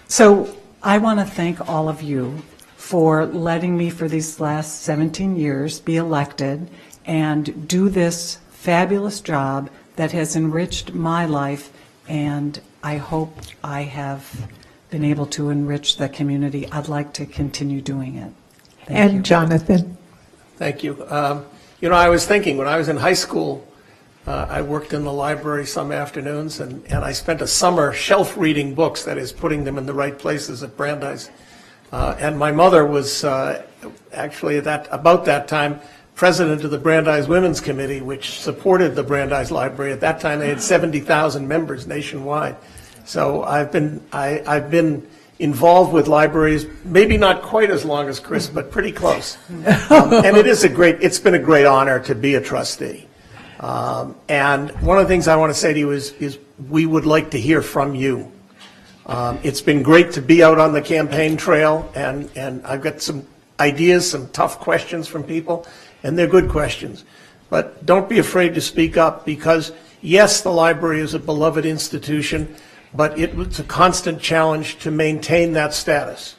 So I want to thank all of you for letting me, for these last 17 years, be elected and do this fabulous job that has enriched my life, and I hope I have been able to enrich the community. I'd like to continue doing it. Thank you. Jonathan. Thank you. I was thinking, when I was in high school, I worked in the library some afternoons, and I spent a summer shelf reading books, that is, putting them in the right places at Brandeis. And my mother was actually about that time president of the Brandeis Women's Committee, which supported the Brandeis Library. At that time, they had 70,000 members nationwide. So I've been involved with libraries, maybe not quite as long as Chris, but pretty close. And it's been a great honor to be a trustee. And one of the things I want to say to you is we would like to hear from you. It's been great to be out on the campaign trail, and I've got some ideas, some tough questions from people, and they're good questions. But don't be afraid to speak up, because yes, the library is a beloved institution, but it's a constant challenge to maintain that status.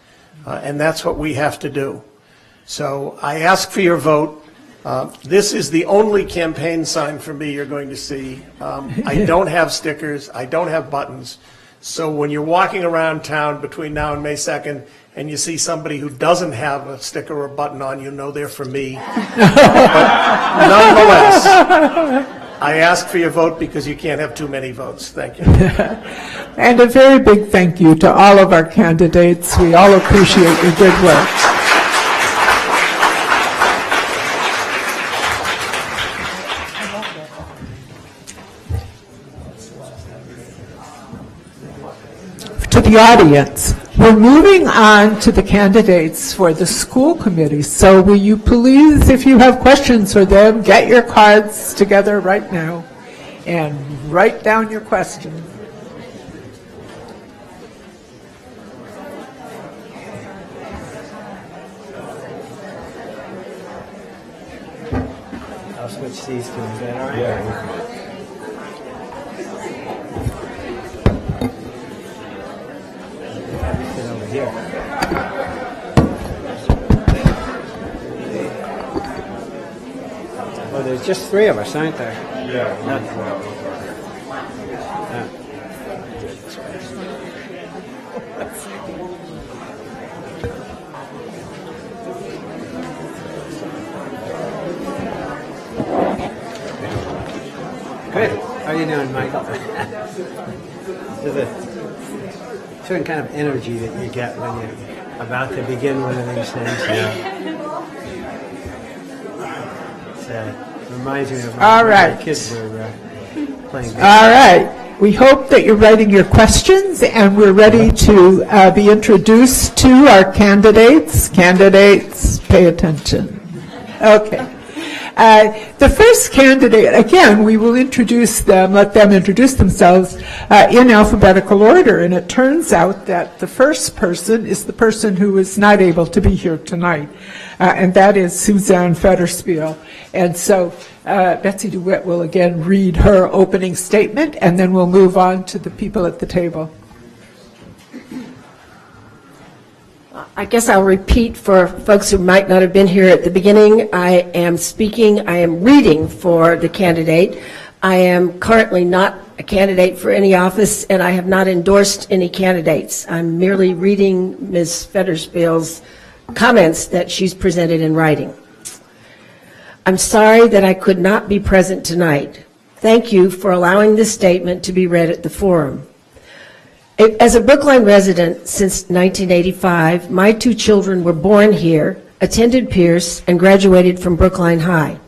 And that's what we have to do. So I ask for your vote. This is the only campaign sign for me you're going to see. I don't have stickers. I don't have buttons. So when you're walking around town between now and May 2nd and you see somebody who doesn't have a sticker or button on, you know they're for me. But nonetheless, I ask for your vote because you can't have too many votes. Thank you. And a very big thank you to all of our candidates. We all appreciate your good work. To the audience, we're moving on to the candidates for the school committee. So will you please, if you have questions for them, get your cards together right now and write down your questions. I'll switch these two. Is that all right? Yeah. Sit over here. Oh, there's just 3 of us, aren't there? Yeah. Good. How are you doing, Michael? There's a certain kind of energy that you get when you're about to begin one of these things. It reminds me of All when right. the kids were playing. All right. We hope that you're writing your questions, and we're ready to be introduced to our candidates. Candidates, pay attention. Okay. The first candidate, again, we will introduce them, let them introduce themselves in alphabetical order. And it turns out that the first person is the person who is not able to be here tonight, and that is Suzanne Federspiel. And so Betsy DeWitt will again read her opening statement, and then we'll move on to the people at the table. I guess I'll repeat for folks who might not have been here at the beginning. I am reading for the candidate. I am currently not a candidate for any office, and I have not endorsed any candidates. I'm merely reading Ms. Federspiel's comments that she's presented in writing. I'm sorry that I could not be present tonight. Thank you for allowing this statement to be read at the forum. As a Brookline resident since 1985, my 2 children were born here, attended Pierce, and graduated from Brookline High.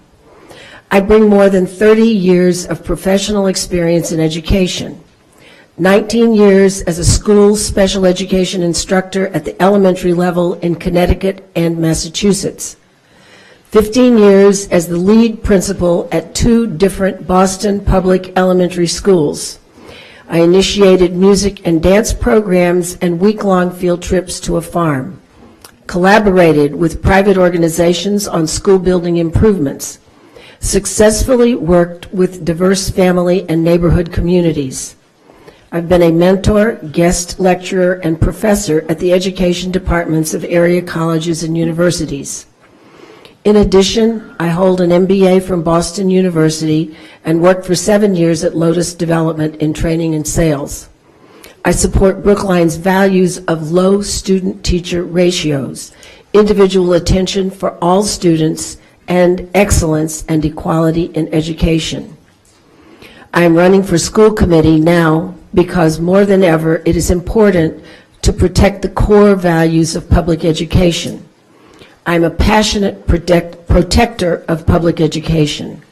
I bring more than 30 years of professional experience in education, 19 years as a school special education instructor at the elementary level in Connecticut and Massachusetts, 15 years as the lead principal at 2 different Boston public elementary schools. I initiated music and dance programs and week-long field trips to a farm, collaborated with private organizations on school building improvements, successfully worked with diverse family and neighborhood communities. I've been a mentor, guest lecturer, and professor at the education departments of area colleges and universities. In addition, I hold an MBA from Boston University and worked for 7 years at Lotus Development in training and sales. I support Brookline's values of low student-teacher ratios, individual attention for all students, and excellence and equality in education. I am running for school committee now because more than ever it is important to protect the core values of public education. I'm a passionate protector of public education.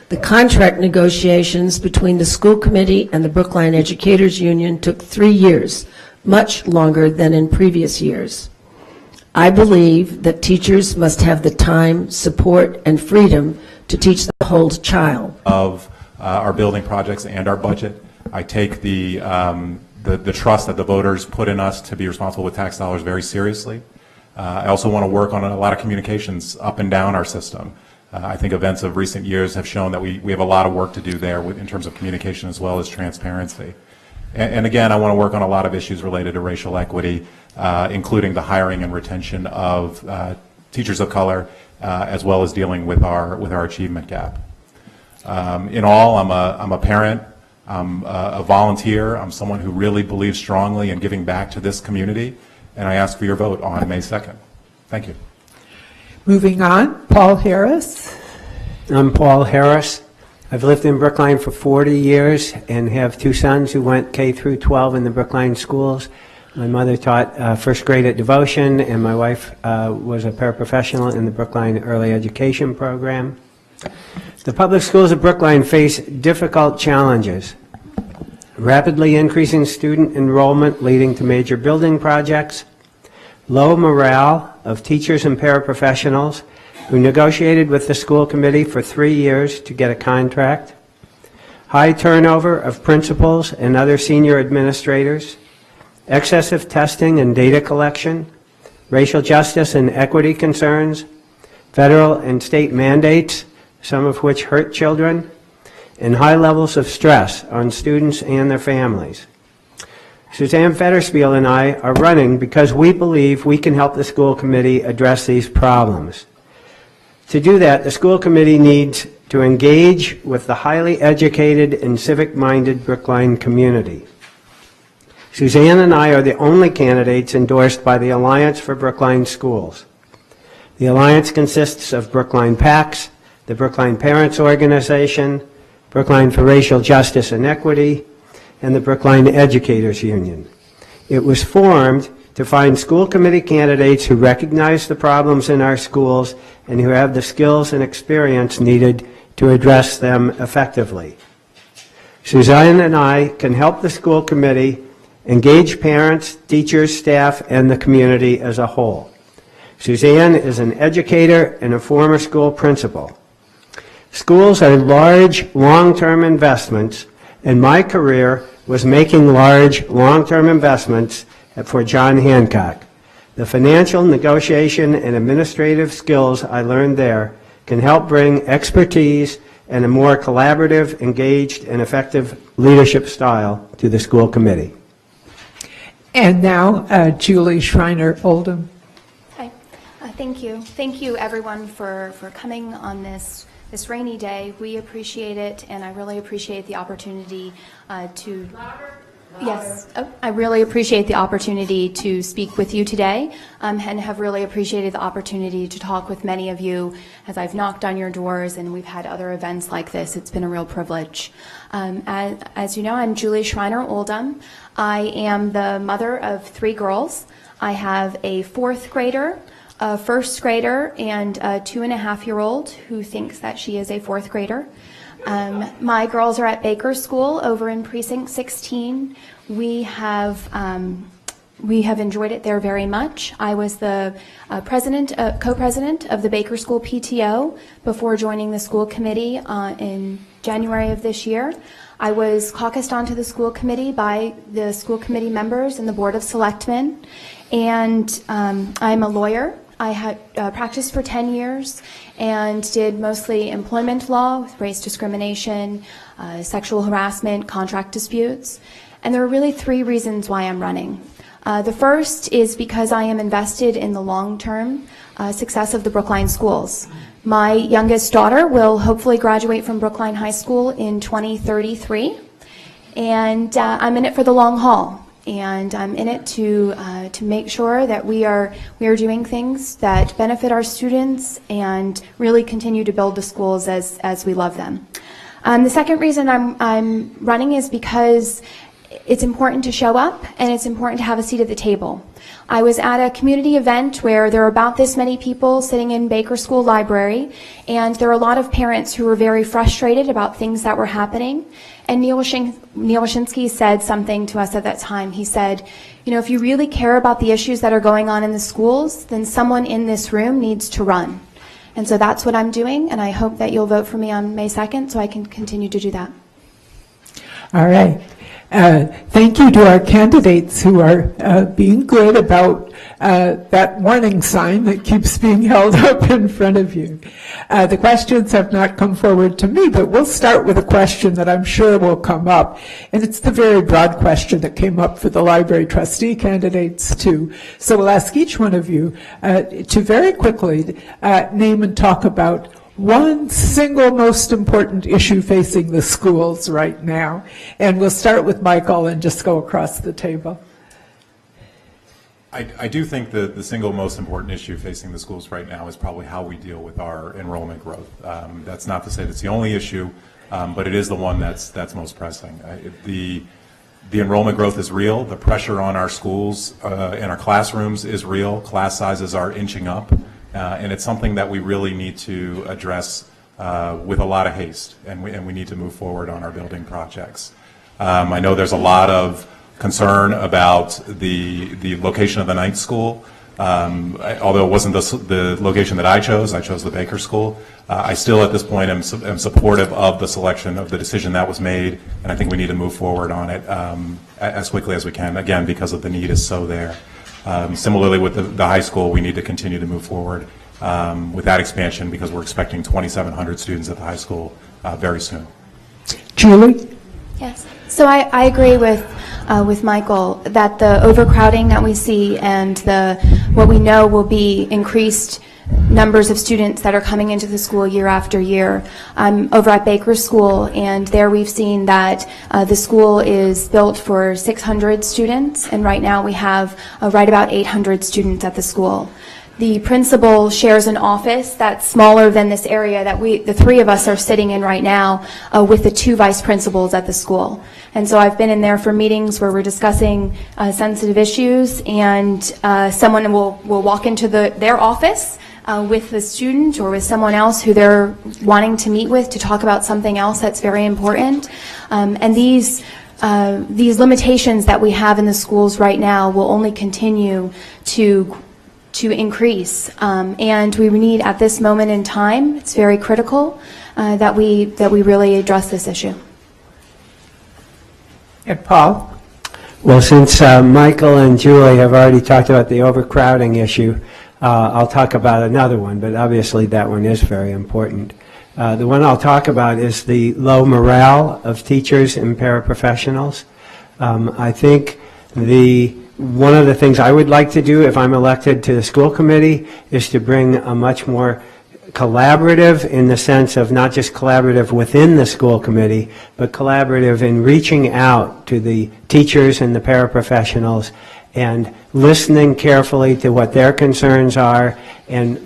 The contract negotiations between the school committee and the Brookline Educators Union took 3 years, much longer than in previous years. I believe that teachers must have the time, support, and freedom to teach the whole child. Of our building projects and our budget. I take the trust that the voters put in us to be responsible with tax dollars very seriously. I also want to work on a lot of communications up and down our system. I think events of recent years have shown that we have a lot of work to do there in terms of communication as well as transparency. And again, I want to work on a lot of issues related to racial equity, including the hiring and retention of teachers of color, as well as dealing with our achievement gap. In all, I'm a parent, I'm a volunteer, I'm someone who really believes strongly in giving back to this community, and I ask for your vote on May 2nd. Thank you. Moving on, Paul Harris. I'm Paul Harris. I've lived in Brookline for 40 years and have 2 sons who went K through 12 in the Brookline schools. My mother taught first grade at Devotion, and my wife was a paraprofessional in the Brookline Early Education Program. The public schools of Brookline face difficult challenges. Rapidly increasing student enrollment leading to major building projects, low morale of teachers and paraprofessionals who negotiated with the school committee for 3 years to get a contract, high turnover of principals and other senior administrators, excessive testing and data collection, racial justice and equity concerns, federal and state mandates, some of which hurt children, and high levels of stress on students and their families. Suzanne Fetterspiel and I are running because we believe we can help the school committee address these problems. To do that, the school committee needs to engage with the highly educated and civic-minded Brookline community. Suzanne and I are the only candidates endorsed by the Alliance for Brookline Schools. The Alliance consists of Brookline PACS, the Brookline Parents Organization, Brookline for Racial Justice and Equity, and the Brookline Educators Union. It was formed to find school committee candidates who recognize the problems in our schools and who have the skills and experience needed to address them effectively. Suzanne and I can help the school committee engage parents, teachers, staff, and the community as a whole. Suzanne is an educator and a former school principal. Schools are large, long-term investments, and my career was making large, long-term investments for John Hancock. The financial, negotiation, and administrative skills I learned there can help bring expertise and a more collaborative, engaged, and effective leadership style to the school committee. And now, Julie Schreiner Oldham. Hi. Thank you. Thank you, everyone, for coming on this rainy day. We appreciate it, and I really appreciate the opportunity to... Yes, I really appreciate the opportunity to speak with you today, and have really appreciated the opportunity to talk with many of you as I've knocked on your doors and we've had other events like this. It's been a real privilege. As you know, I'm Julie Schreiner Oldham. I am the mother of 3 girls. I have a 4th grader, a 1st grader, and a 2.5-year-old who thinks that she is a 4th grader. My girls are at Baker School over in Precinct 16. We have enjoyed it there very much. I was the co-president of the Baker School PTO before joining the school committee in January of this year. I was caucused onto the school committee by the school committee members and the Board of Selectmen, and I'm a lawyer. I had practiced for 10 years and did mostly employment law with race discrimination, sexual harassment, contract disputes. And there are really 3 reasons why I'm running. The first is because I am invested in the long-term success of the Brookline schools. My youngest daughter will hopefully graduate from Brookline High School in 2033, and I'm in it for the long haul. And I'm in it to make sure that we are doing things that benefit our students and really continue to build the schools as we love them. The second reason I'm running is because it's important to show up and it's important to have a seat at the table. I was at a community event where there were about this many people sitting in Baker School Library, and there were a lot of parents who were very frustrated about things that were happening. And Neil Wyshynski said something to us at that time. He said, you know, if you really care about the issues that are going on in the schools, then someone in this room needs to run. And so that's what I'm doing, and I hope that you'll vote for me on May 2nd so I can continue to do that. All right. Thank you to our candidates who are being good about that warning sign that keeps being held up in front of you. The questions have not come forward to me, but we'll start with a question that I'm sure will come up. And it's the very broad question that came up for the library trustee candidates too. So we'll ask each one of you to very quickly name and talk about one single most important issue facing the schools right now. And we'll start with Michael and just go across the table. I do think that the single most important issue facing the schools right now is probably how we deal with our enrollment growth. That's not to say that's the only issue, but it is the one that's most pressing. The enrollment growth is real. The pressure on our schools and our classrooms is real. Class sizes are inching up. And it's something that we really need to address with a lot of haste, and we need to move forward on our building projects. I know there's a lot of concern about the location of the ninth school. Although it wasn't the location that I chose the Baker School. I still at this point am supportive of the selection of the decision that was made, and I think we need to move forward on it as quickly as we can, again, because of the need is so there. Similarly with the high school, we need to continue to move forward with that expansion because we're expecting 2,700 students at the high school very soon. Julie? Yes. So I agree with Michael that the overcrowding that we see and what we know will be increased numbers of students that are coming into the school year after year. I'm over at Baker School, and there we've seen that the school is built for 600 students, and right now we have right about 800 students at the school. The principal shares an office that's smaller than this area that the three of us are sitting in right now with the two vice principals at the school. And so I've been in there for meetings where we're discussing sensitive issues, and someone will walk into their office with the student or with someone else who they're wanting to meet with to talk about something else that's very important. And these limitations that we have in the schools right now will only continue to increase. And we need, at this moment in time, it's very critical that we really address this issue. And Paul? Well, since Michael and Julie have already talked about the overcrowding issue, I'll talk about another one, but obviously that one is very important. The one I'll talk about is the low morale of teachers and paraprofessionals. I think one of the things I would like to do if I'm elected to the school committee is to bring a much more collaborative, in the sense of not just collaborative within the school committee, but collaborative in reaching out to the teachers and the paraprofessionals and listening carefully to what their concerns are and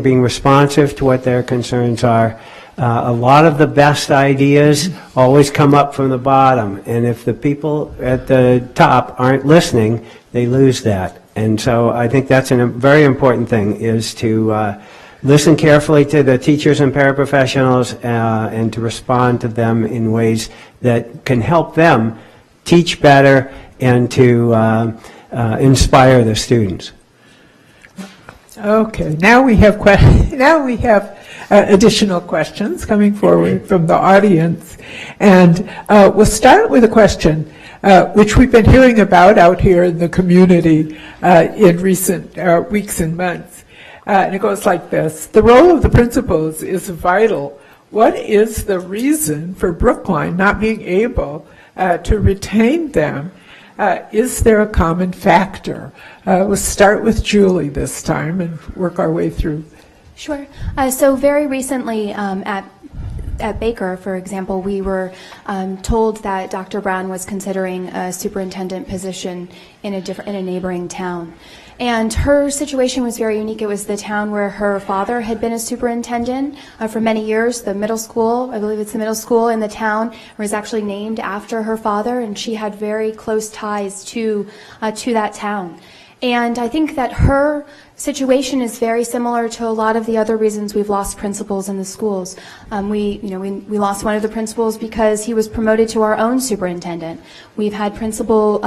being responsive to what their concerns are. A lot of the best ideas always come up from the bottom, and if the people at the top aren't listening, they lose that. And so I think that's a very important thing, is to listen carefully to the teachers and paraprofessionals and to respond to them in ways that can help them teach better and to inspire the students. Okay, now we have additional questions coming forward from the audience, and we'll start with a question which we've been hearing about out here in the community in recent weeks and months, and it goes like this: the role of the principals is vital. What is the reason for Brookline not being able to retain them? Is there a common factor? We'll start with Julie this time and work our way through. Sure. So very recently at Baker, for example, we were told that Dr. Brown was considering a superintendent position in a neighboring town. And her situation was very unique. It was the town where her father had been a superintendent for many years. The middle school, I believe it's the middle school in the town, was actually named after her father, and she had very close ties to that town. And I think that her situation is very similar to a lot of the other reasons we've lost principals in the schools. We lost one of the principals because he was promoted to our own superintendent. We've had principal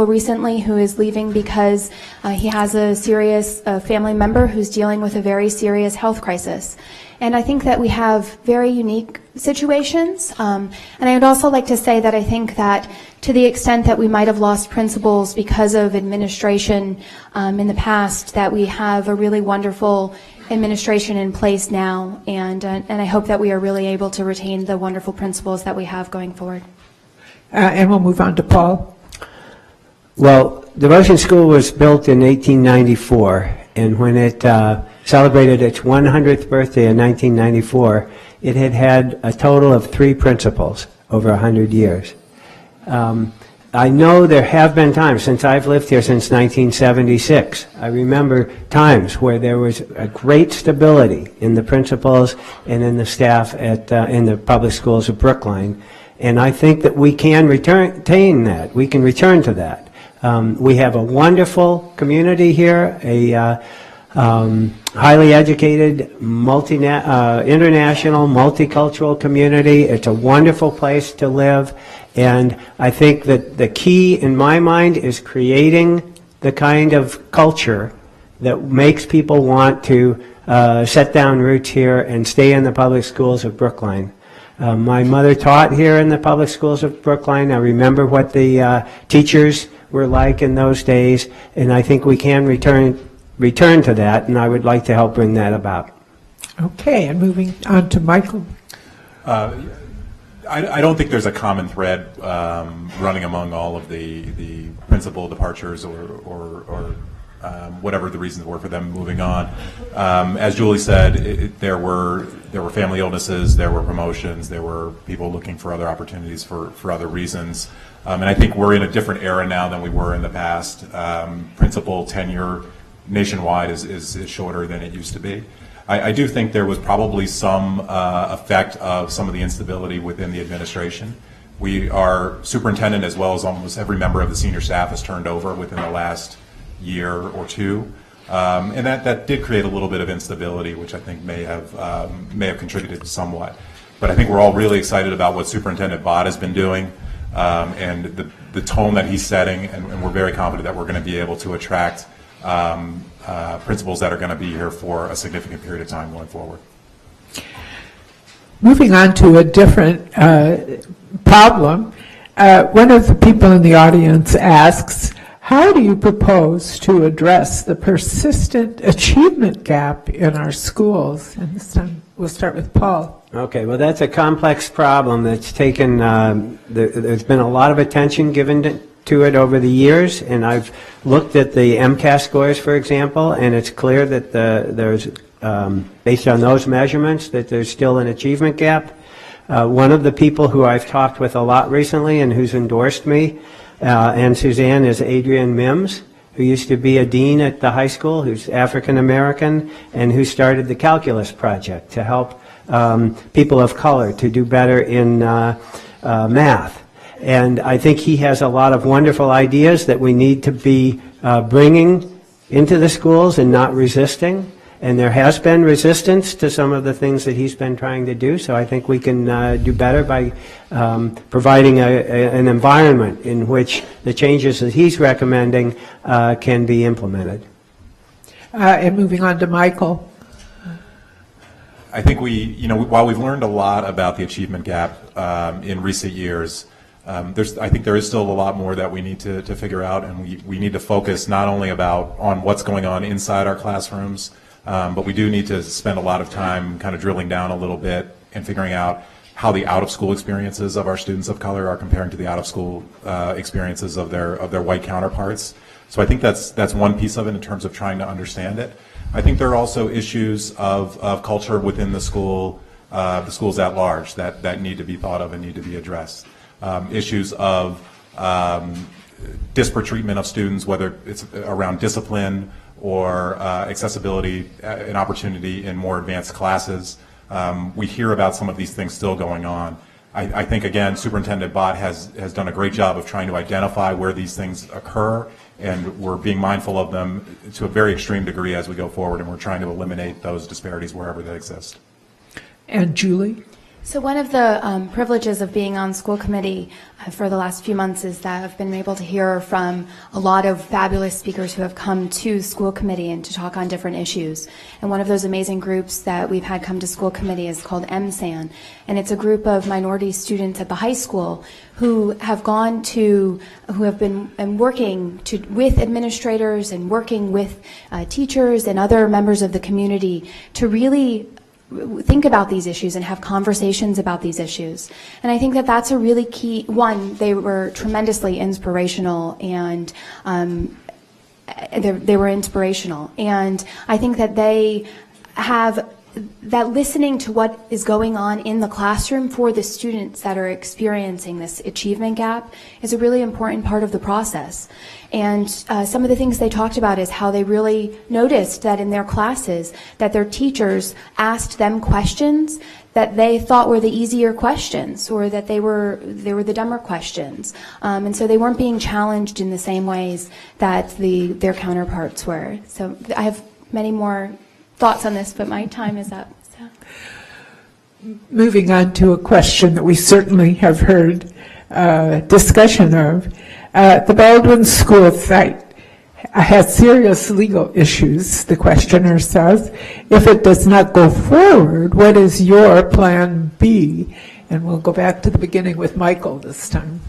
recently who is leaving because he has a serious family member who's dealing with a very serious health crisis. And I think that we have very unique situations. And I would also like to say that I think that to the extent that we might have lost principals because of administration in the past, that we have a really wonderful administration in place now. And I hope that we are really able to retain the wonderful principals that we have going forward. And we'll move on to Paul. Well, Devotion School was built in 1894, and when it celebrated its 100th birthday in 1994, it had had a total of 3 principals over 100 years. I know there have been times, since I've lived here since 1976, I remember times where there was a great stability in the principals and in the staff in the public schools of Brookline, and I think that we can retain that. We can return to that. We have a wonderful community here, a highly educated, international, multicultural community. It's a wonderful place to live, and I think that the key in my mind is creating the kind of culture that makes people want to set down roots here and stay in the public schools of Brookline. My mother taught here in the public schools of Brookline. I remember what the teachers were like in those days, and I think we can return to that, and I would like to help bring that about. Okay, and moving on to Michael. I don't think there's a common thread running among all of the principal departures or whatever the reasons were for them moving on. As Julie said, there were family illnesses, there were promotions, there were people looking for other opportunities for other reasons. And I think we're in a different era now than we were in the past. Principal tenure nationwide is shorter than it used to be. I do think there was probably some effect of some of the instability within the administration. Our superintendent, as well as almost every member of the senior staff, has turned over within the last year or two, and that did create a little bit of instability, which I think may have contributed somewhat. But I think we're all really excited about what Superintendent Bott has been doing, and the tone that he's setting, and we're very confident that we're going to be able to attract principals that are going to be here for a significant period of time going forward. Moving on to a different problem, one of the people in the audience asks, how do you propose to address the persistent achievement gap in our schools? And this time we'll start with Paul. Okay, well, that's a complex problem that's taken, there's been a lot of attention given to it over the years, and I've looked at the MCAS scores, for example, and it's clear that there's, based on those measurements, that there's still an achievement gap. One of the people who I've talked with a lot recently and who's endorsed me and Suzanne is Adrienne Mims, who used to be a dean at the high school, who's African American, and who started the Calculus Project to help people of color to do better in math. And I think he has a lot of wonderful ideas that we need to be bringing into the schools and not resisting. And there has been resistance to some of the things that he's been trying to do, so I think we can do better by providing an environment in which the changes that he's recommending can be implemented. And moving on to Michael. I think while we've learned a lot about the achievement gap in recent years, I think there is still a lot more that we need to figure out, and we need to focus not only on what's going on inside our classrooms, but we do need to spend a lot of time kind of drilling down a little bit and figuring out how the out-of-school experiences of our students of color are comparing to the out-of-school experiences of their white counterparts. So I think that's one piece of it in terms of trying to understand it. I think there are also issues of culture within the schools at large that need to be thought of and need to be addressed. Issues of disparate treatment of students, whether it's around discipline or accessibility and opportunity in more advanced classes. We hear about some of these things still going on. I think, again, Superintendent Bott has done a great job of trying to identify where these things occur, and we're being mindful of them to a very extreme degree as we go forward, and we're trying to eliminate those disparities wherever they exist. And Julie? So one of the privileges of being on school committee for the last few months is that I've been able to hear from a lot of fabulous speakers who have come to school committee and to talk on different issues. And one of those amazing groups that we've had come to school committee is called MSAN. And it's a group of minority students at the high school who have been working with administrators and working with teachers and other members of the community to really think about these issues and have conversations about these issues. And I think that that's a really key one. They were tremendously inspirational, and they were inspirational. And I think that they have that listening to what is going on in the classroom for the students that are experiencing this achievement gap is a really important part of the process. And some of the things they talked about is how they really noticed that in their classes that their teachers asked them questions that they thought were the easier questions, or that they were the dumber questions. And so they weren't being challenged in the same ways that their counterparts were. So I have many more thoughts on this, but my time is up. So. Moving on to a question that we certainly have heard discussion of. The Baldwin School site has serious legal issues, the questioner says. If it does not go forward, what is your plan B? And we'll go back to the beginning with Michael this time.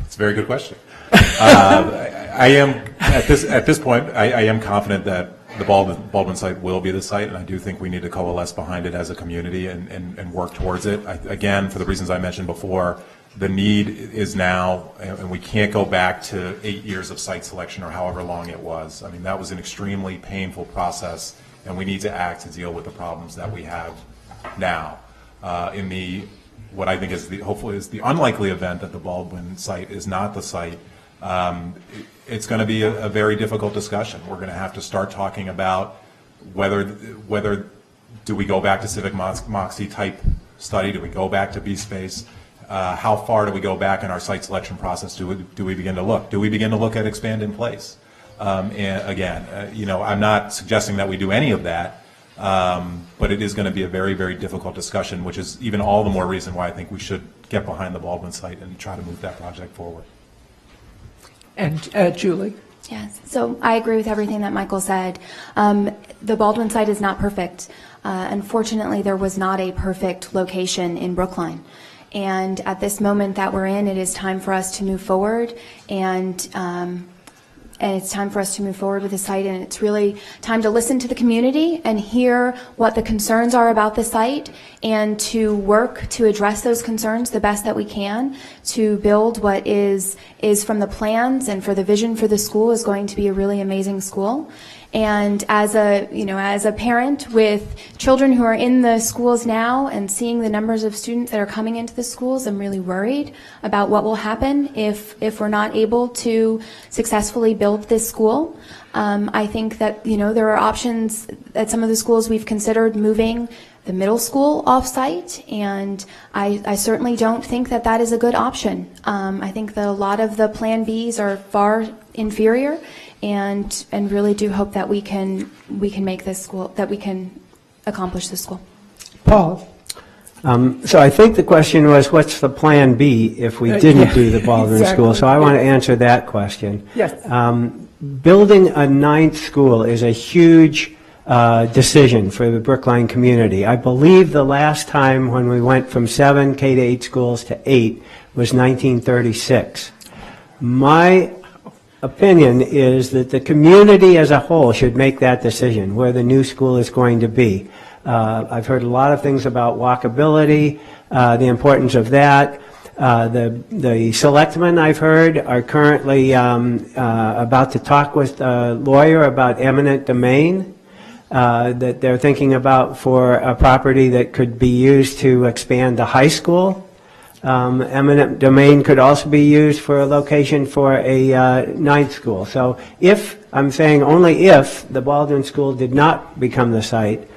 It's a very good question. I am, at this point, I am confident that the Baldwin site will be the site, and I do think we need to coalesce behind it as a community and work towards it. Again, for the reasons I mentioned before, the need is now, and we can't go back to 8 years of site selection or however long it was. I mean, that was an extremely painful process, and we need to act to deal with the problems that we have now. In the, what I think is hopefully is the unlikely event that the Baldwin site is not the site, it's going to be a very difficult discussion. We're going to have to start talking about whether do we go back to civic moxie type study? Do we go back to B-Space? How far do we go back in our site selection process? Do we begin to look? Do we begin to look at expand in place? And again, I'm not suggesting that we do any of that, but it is going to be a very, very difficult discussion, which is even all the more reason why I think we should get behind the Baldwin site and try to move that project forward. And Julie? Yes, so I agree with everything that Michael said. The Baldwin site is not perfect. Unfortunately, there was not a perfect location in Brookline. And at this moment that we're in, it is time for us to move forward, and it's time for us to move forward with the site, and it's really time to listen to the community and hear what the concerns are about the site, and to work to address those concerns the best that we can to build what is from the plans and for the vision for the school is going to be a really amazing school. And as a parent with children who are in the schools now and seeing the numbers of students that are coming into the schools, I'm really worried about what will happen if we're not able to successfully build this school. I think that, there are options at some of the schools we've considered moving the middle school off-site, and I certainly don't think that that is a good option. I think that a lot of the Plan Bs are far inferior, and really do hope that we can make this school, that we can accomplish this school. Paul? So I think the question was, what's the Plan B if we didn't do the Baldwin exactly. School? So I want to answer that question. Yes. Building a ninth school is a huge decision for the Brookline community. I believe the last time when we went from 7 K-8 schools to 8 was 1936. My opinion is that the community as a whole should make that decision where the new school is going to be. I've heard a lot of things about walkability, the importance of that. The selectmen, I've heard, are currently about to talk with a lawyer about eminent domain that they're thinking about for a property that could be used to expand the high school. Eminent domain could also be used for a location for a ninth school. So I'm saying only if the Baldwin School did not become the site,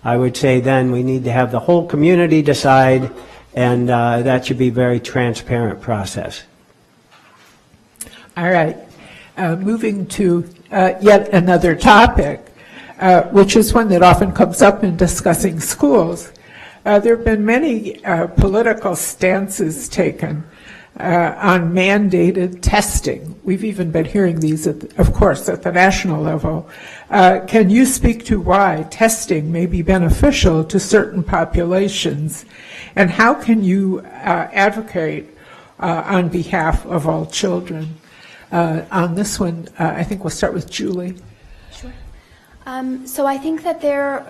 I would say then we need to have the whole community decide and that should be a very transparent process. All right. Moving to yet another topic, which is one that often comes up in discussing schools. There have been many political stances taken on mandated testing. We've even been hearing these, of course, at the national level. Can you speak to why testing may be beneficial to certain populations, and how can you advocate on behalf of all children? On this one, I think we'll start with Julie. Sure. So I think that there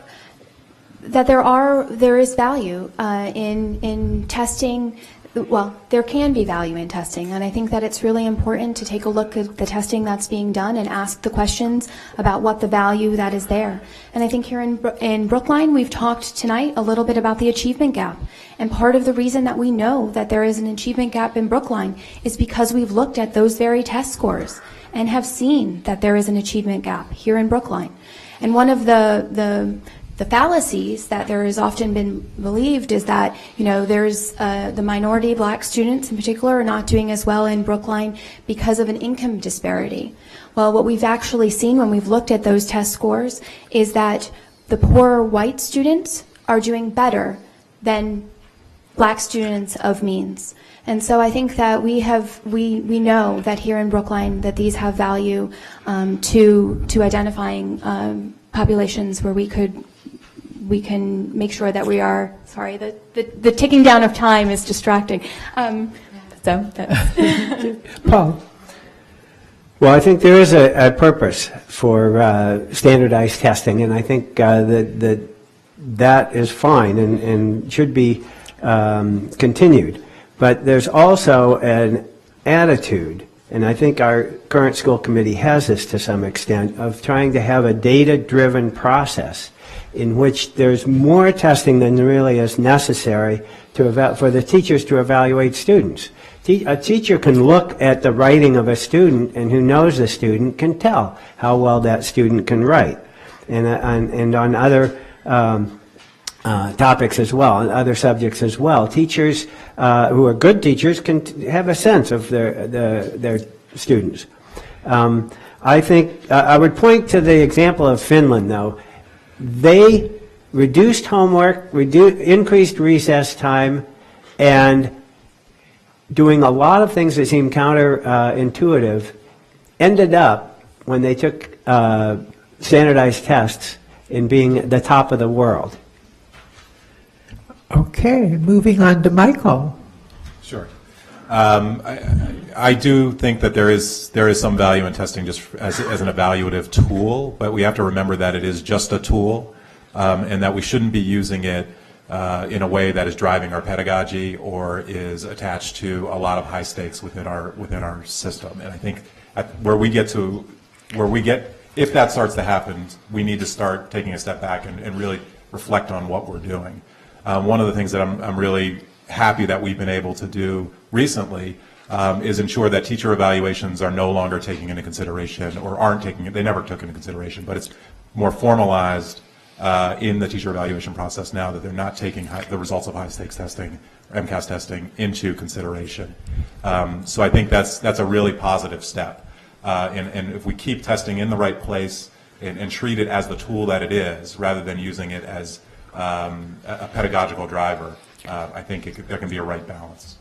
is value in testing. Well, there can be value in testing, and I think that it's really important to take a look at the testing that's being done and ask the questions about what the value that is there. And I think here in Brookline, we've talked tonight a little bit about the achievement gap. And part of the reason that we know that there is an achievement gap in Brookline is because we've looked at those very test scores and have seen that there is an achievement gap here in Brookline. And one of the fallacies that there has often been believed is that, there's the minority black students in particular are not doing as well in Brookline because of an income disparity. Well, what we've actually seen when we've looked at those test scores is that the poorer white students are doing better than black students of means. And so I think that we know that here in Brookline that these have value to identifying populations where we can make sure that we are, sorry, the ticking down of time is distracting. So that's Paul. Well, I think there is a purpose for standardized testing, and I think that is fine and should be continued. But there's also an attitude, and I think our current school committee has this to some extent, of trying to have a data-driven process in which there's more testing than really is necessary for the teachers to evaluate students. A teacher can look at the writing of a student, and who knows the student can tell how well that student can write. And on other topics as well, and other subjects as well. Teachers who are good teachers can have a sense of their students. I think I would point to the example of Finland, though. They reduced homework, increased recess time, and doing a lot of things that seem counterintuitive, ended up, when they took standardized tests, in being the top of the world. Okay, moving on to Michael. Sure. I do think that there is some value in testing just as an evaluative tool, but we have to remember that it is just a tool, and that we shouldn't be using it in a way that is driving our pedagogy or is attached to a lot of high stakes within our system. And I think if that starts to happen, we need to start taking a step back and really reflect on what we're doing. One of the things that I'm really happy that we've been able to do recently is ensure that teacher evaluations are no longer taking into consideration, or aren't taking it, they never took into consideration, but it's more formalized in the teacher evaluation process now that they're not taking the results of high stakes testing, MCAS testing, into consideration. So I think that's a really positive step. And if we keep testing in the right place and treat it as the tool that it is, rather than using it as a pedagogical driver, I think there can be a right balance.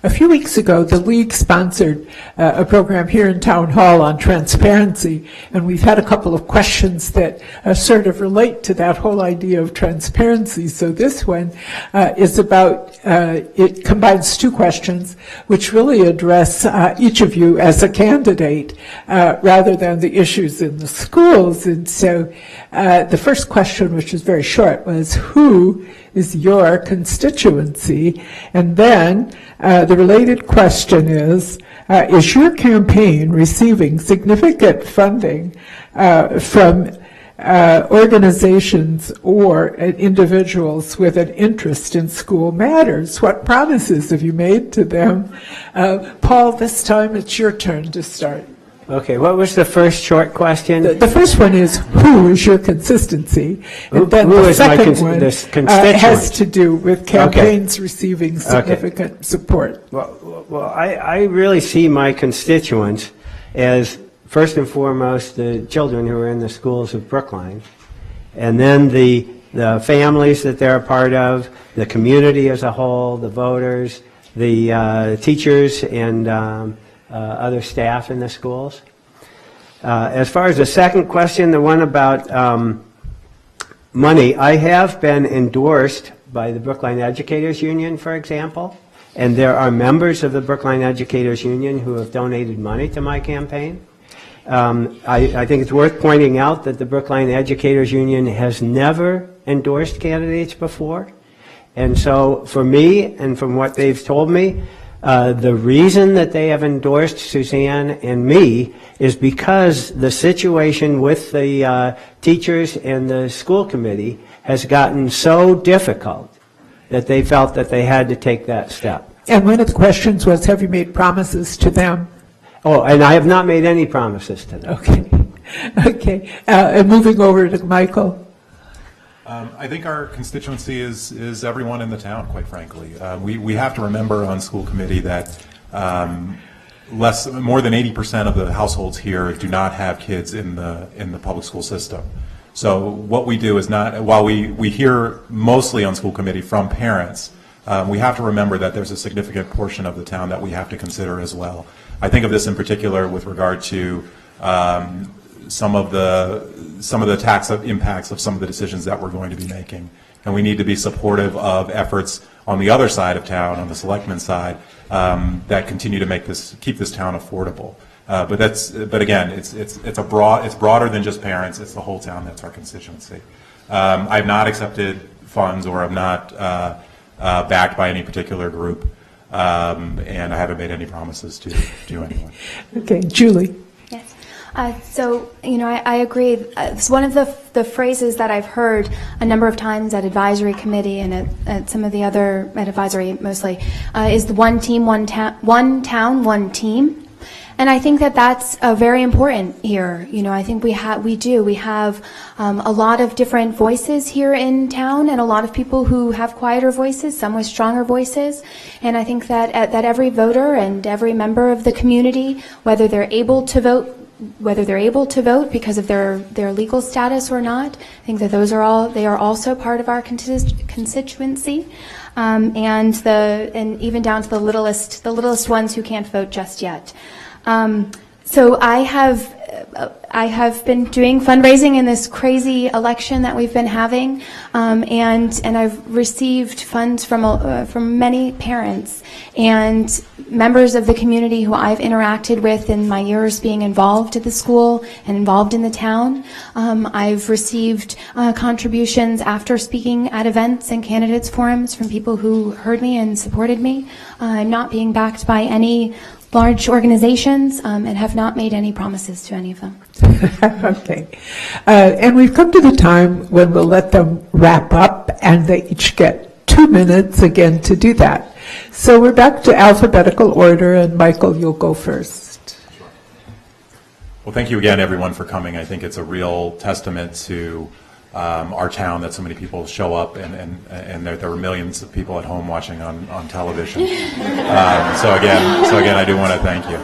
A few weeks ago, the League sponsored a program here in Town Hall on transparency, and we've had a couple of questions that sort of relate to that whole idea of transparency. So this one is about, it combines two questions which really address each of you as a candidate rather than the issues in the schools. And so the first question, which is very short, was who is your constituency? And then the related question is your campaign receiving significant funding from organizations or individuals with an interest in school matters? What promises have you made to them? Paul, this time it's your turn to start. Okay, what was the first short question? The first one is, who is your consistency? Who- And then who the is my second one this constituent? has to do with campaigns receiving significant support. Well, I really see my constituents as, first and foremost, the children who are in the schools of Brookline, and then the families that they're a part of, the community as a whole, the voters, the teachers, and other staff in the schools. As far as the second question, the one about money, I have been endorsed by the Brookline Educators Union, for example, and there are members of the Brookline Educators Union who have donated money to my campaign. I think it's worth pointing out that the Brookline Educators Union has never endorsed candidates before. And so for me, and from what they've told me, the reason that they have endorsed Suzanne and me is because the situation with the teachers and the school committee has gotten so difficult that they felt that they had to take that step. And one of the questions was, have you made promises to them? Oh, and I have not made any promises to them. Okay. Okay. And moving over to Michael. I think our constituency is everyone in the town, quite frankly. We have to remember on school committee that more than 80% of the households here do not have kids in the public school system. So what we do is not, while we hear mostly on school committee from parents, we have to remember that there's a significant portion of the town that we have to consider as well. I think of this in particular with regard to some of the tax impacts of some of the decisions that we're going to be making, and we need to be supportive of efforts on the other side of town, on the selectmen side, that continue to keep this town affordable. But again, it's broader than just parents. It's the whole town that's our constituency. I've not accepted funds, or I'm not backed by any particular group, and I haven't made any promises to anyone. Okay, Julie. Yes. So, I agree. It's one of the phrases that I've heard a number of times at advisory committee and at some of the other, at advisory mostly, is the one team, one town, one team. And I think that that's very important here. I think we have a lot of different voices here in town, and a lot of people who have quieter voices, some with stronger voices. And I think that every voter and every member of the community, whether they're able to vote because of their legal status or not, I think that they are also part of our constituency, and even down to the littlest ones who can't vote just yet. So I have been doing fundraising in this crazy election that we've been having, and I've received funds from many parents and members of the community who I've interacted with in my years being involved at the school and involved in the town. I've received contributions after speaking at events and candidates forums from people who heard me and supported me. I'm not being backed by any large organizations, and have not made any promises to any of them. Okay. And we've come to the time when we'll let them wrap up, and they each get 2 minutes again to do that. So we're back to alphabetical order, and Michael, you'll go first. Well, thank you again, everyone, for coming. I think it's a real testament to our town that so many people show up, and there are millions of people at home watching on television. So again, I do want to thank you.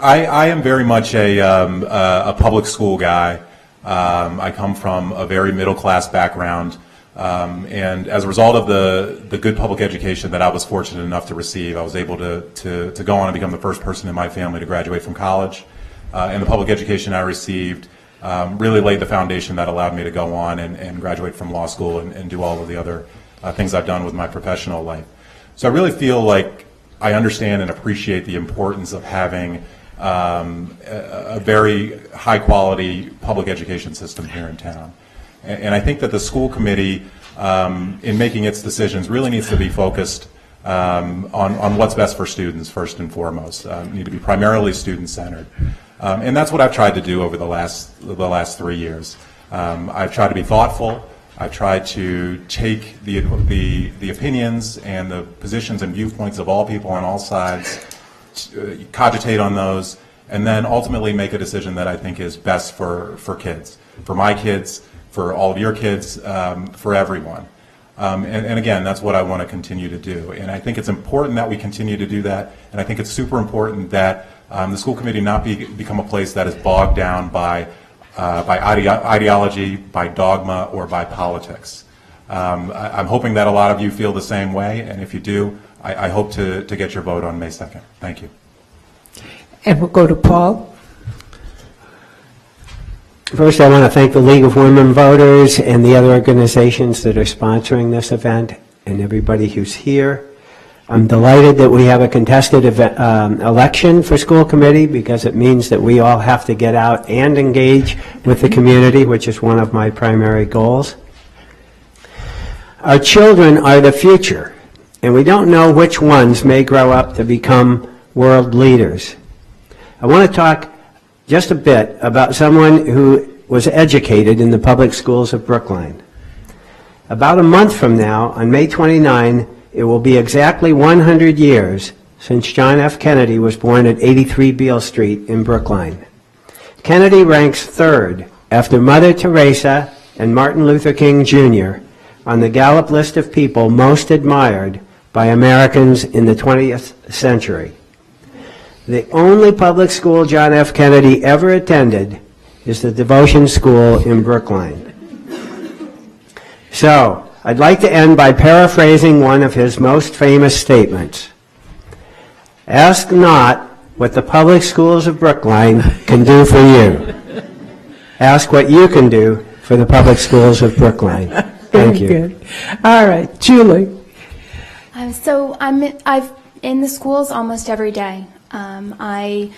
I am very much a public school guy. I come from a very middle class background, and as a result of the good public education that I was fortunate enough to receive, I was able to go on and become the first person in my family to graduate from college. And the public education I received really laid the foundation that allowed me to go on and graduate from law school and do all of the other things I've done with my professional life. So I really feel like I understand and appreciate the importance of having a very high quality public education system here in town. And I think that the school committee, in making its decisions, really needs to be focused on what's best for students first and foremost. Need to be primarily student-centered. And that's what I've tried to do over the last 3 years. I've tried to be thoughtful. I've tried to take the opinions and the positions and viewpoints of all people on all sides, cogitate on those, and then ultimately make a decision that I think is best for kids, for my kids, for all of your kids, for everyone. And again, that's what I want to continue to do. And I think it's important that we continue to do that, and I think it's super important that the school committee not become a place that is bogged down by ideology, by dogma, or by politics. I'm hoping that a lot of you feel the same way, and if you do, I hope to get your vote on May 2nd. Thank you. And we'll go to Paul. First, I want to thank the League of Women Voters and the other organizations that are sponsoring this event and everybody who's here. I'm delighted that we have a contested election for school committee because it means that we all have to get out and engage with the community, which is one of my primary goals. Our children are the future, and we don't know which ones may grow up to become world leaders. I want to talk just a bit about someone who was educated in the public schools of Brookline. About a month from now, on May 29, it will be exactly 100 years since John F. Kennedy was born at 83 Beale Street in Brookline. Kennedy ranks third after Mother Teresa and Martin Luther King Jr. on the Gallup list of people most admired by Americans in the 20th century. The only public school John F. Kennedy ever attended is the Devotion School in Brookline. So, I'd like to end by paraphrasing one of his most famous statements. Ask not what the public schools of Brookline can do for you. Ask what you can do for the public schools of Brookline. Thank you. Very good. All right, Julie. So I'm in the schools almost every day. I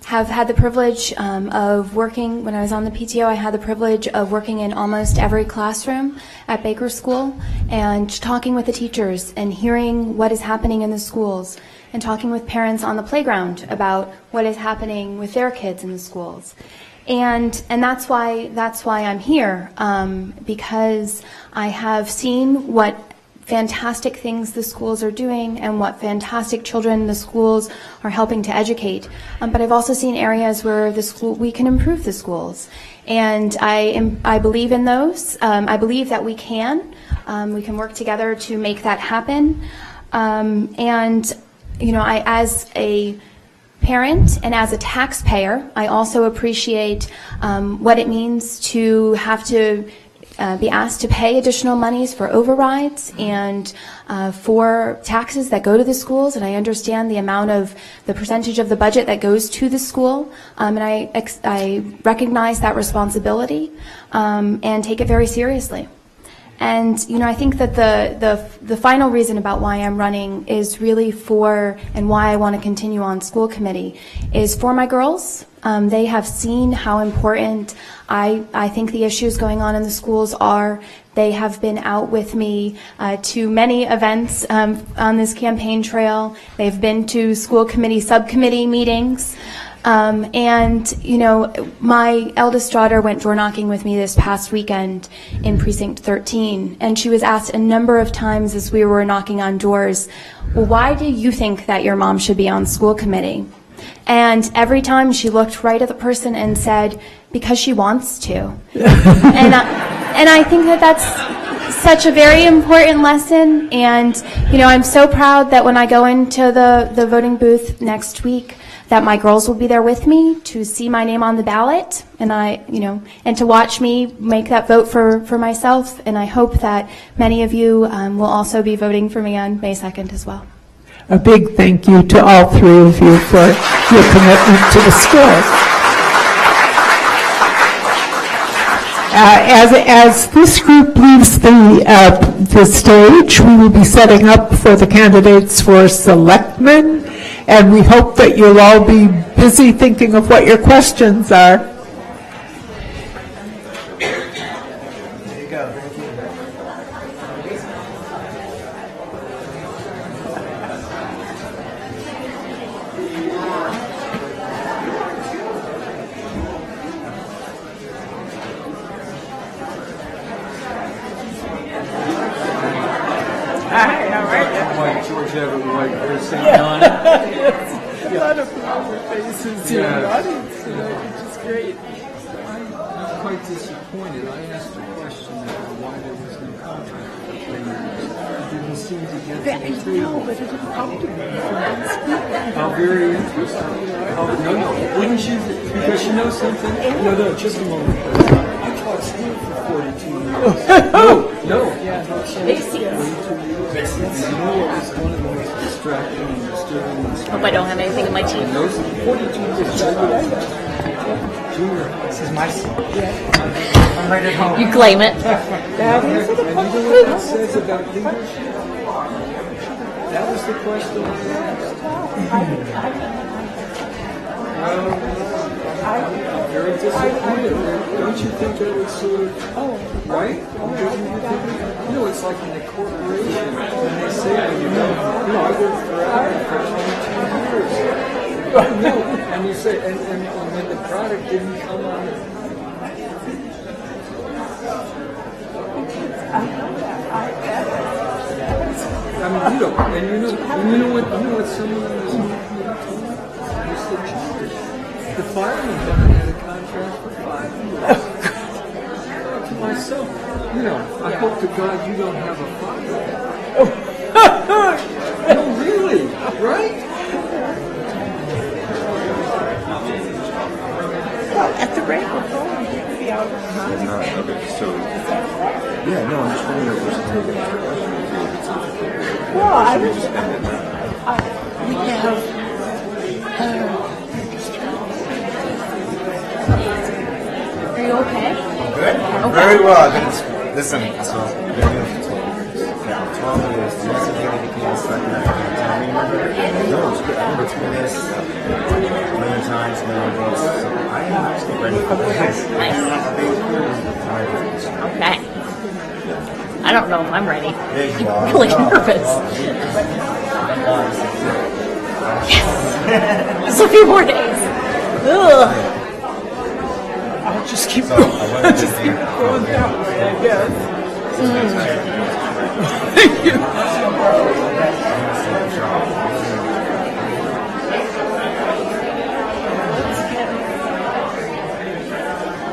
have had the privilege of working, when I was on the PTO, I had the privilege of working in almost every classroom at Baker School and talking with the teachers and hearing what is happening in the schools and talking with parents on the playground about what is happening with their kids in the schools. And that's why I'm here, because I have seen what fantastic things the schools are doing and what fantastic children the schools are helping to educate. But I've also seen areas where we can improve the schools. And I believe in those. I believe that we can work together to make that happen. And, I, as a parent and as a taxpayer, I also appreciate what it means to have to be asked to pay additional monies for overrides and for taxes that go to the schools, and I understand the percentage of the budget that goes to the school, and I recognize that responsibility and take it very seriously. And I think that the final reason about why I'm running is really and why I want to continue on school committee is for my girls. They have seen how important I think the issues going on in the schools are. They have been out with me to many events on this campaign trail. They've been to school committee subcommittee meetings. My eldest daughter went door knocking with me this past weekend in Precinct 13, and she was asked a number of times as we were knocking on doors, well, why do you think that your mom should be on school committee? And every time she looked right at the person and said, because she wants to. and I think that that's such a very important lesson. And, I'm so proud that when I go into the voting booth next week, that my girls will be there with me to see my name on the ballot and to watch me make that vote for myself. And I hope that many of you will also be voting for me on May 2nd as well. A big thank you to all three of you for your commitment to the schools. As this group leaves the stage, we will be setting up for the candidates for selectmen, and we hope that you'll all be busy thinking of what your questions are. a lot of familiar faces here in the audience tonight, which is great. I'm quite disappointed. I asked a question about why there was no contract for 3 years. It didn't seem to get to the table. But it didn't come to me from these people. How very interesting. No, wouldn't you? Because you know something? No, just a moment. I taught school for 42 years. No. Macy's. 42 years. You know what was one of the most distracting and disturbing things? Hope I don't have anything in my teeth. Those 42 years. Junior, this is my seat. I'm right at home. You claim it. That is And you know what it says about leadership? That was the question I asked. I'm very disappointed. Don't you think that was sort of, right? Doesn't you think, you know, it's like in the corporation, when they say, I worked for Apple for 22 years. No, and you say, and when the product didn't come on, I mean, you know what someone was the charge. The fire department had a contract for 5 years. I thought to myself, I hope to God you don't have a fire. No, really, right? Well, at the rate we're going, we'll be out of time. Okay, so, yeah, no, I'm just wondering if there's a question. Well, I was, we have, Are you okay? Good? Very well. Listen, so I've been here for 12 years. Yeah, 12 years. The next thing that became a second no, it's good. I've experienced this a million times, a million days. So I am actually ready for this. Okay. I don't know if I'm ready. There you are. I'm really nervous. Just a few more days. Ugh. I'll just keep going. Just keep going that way, I guess. Thank you.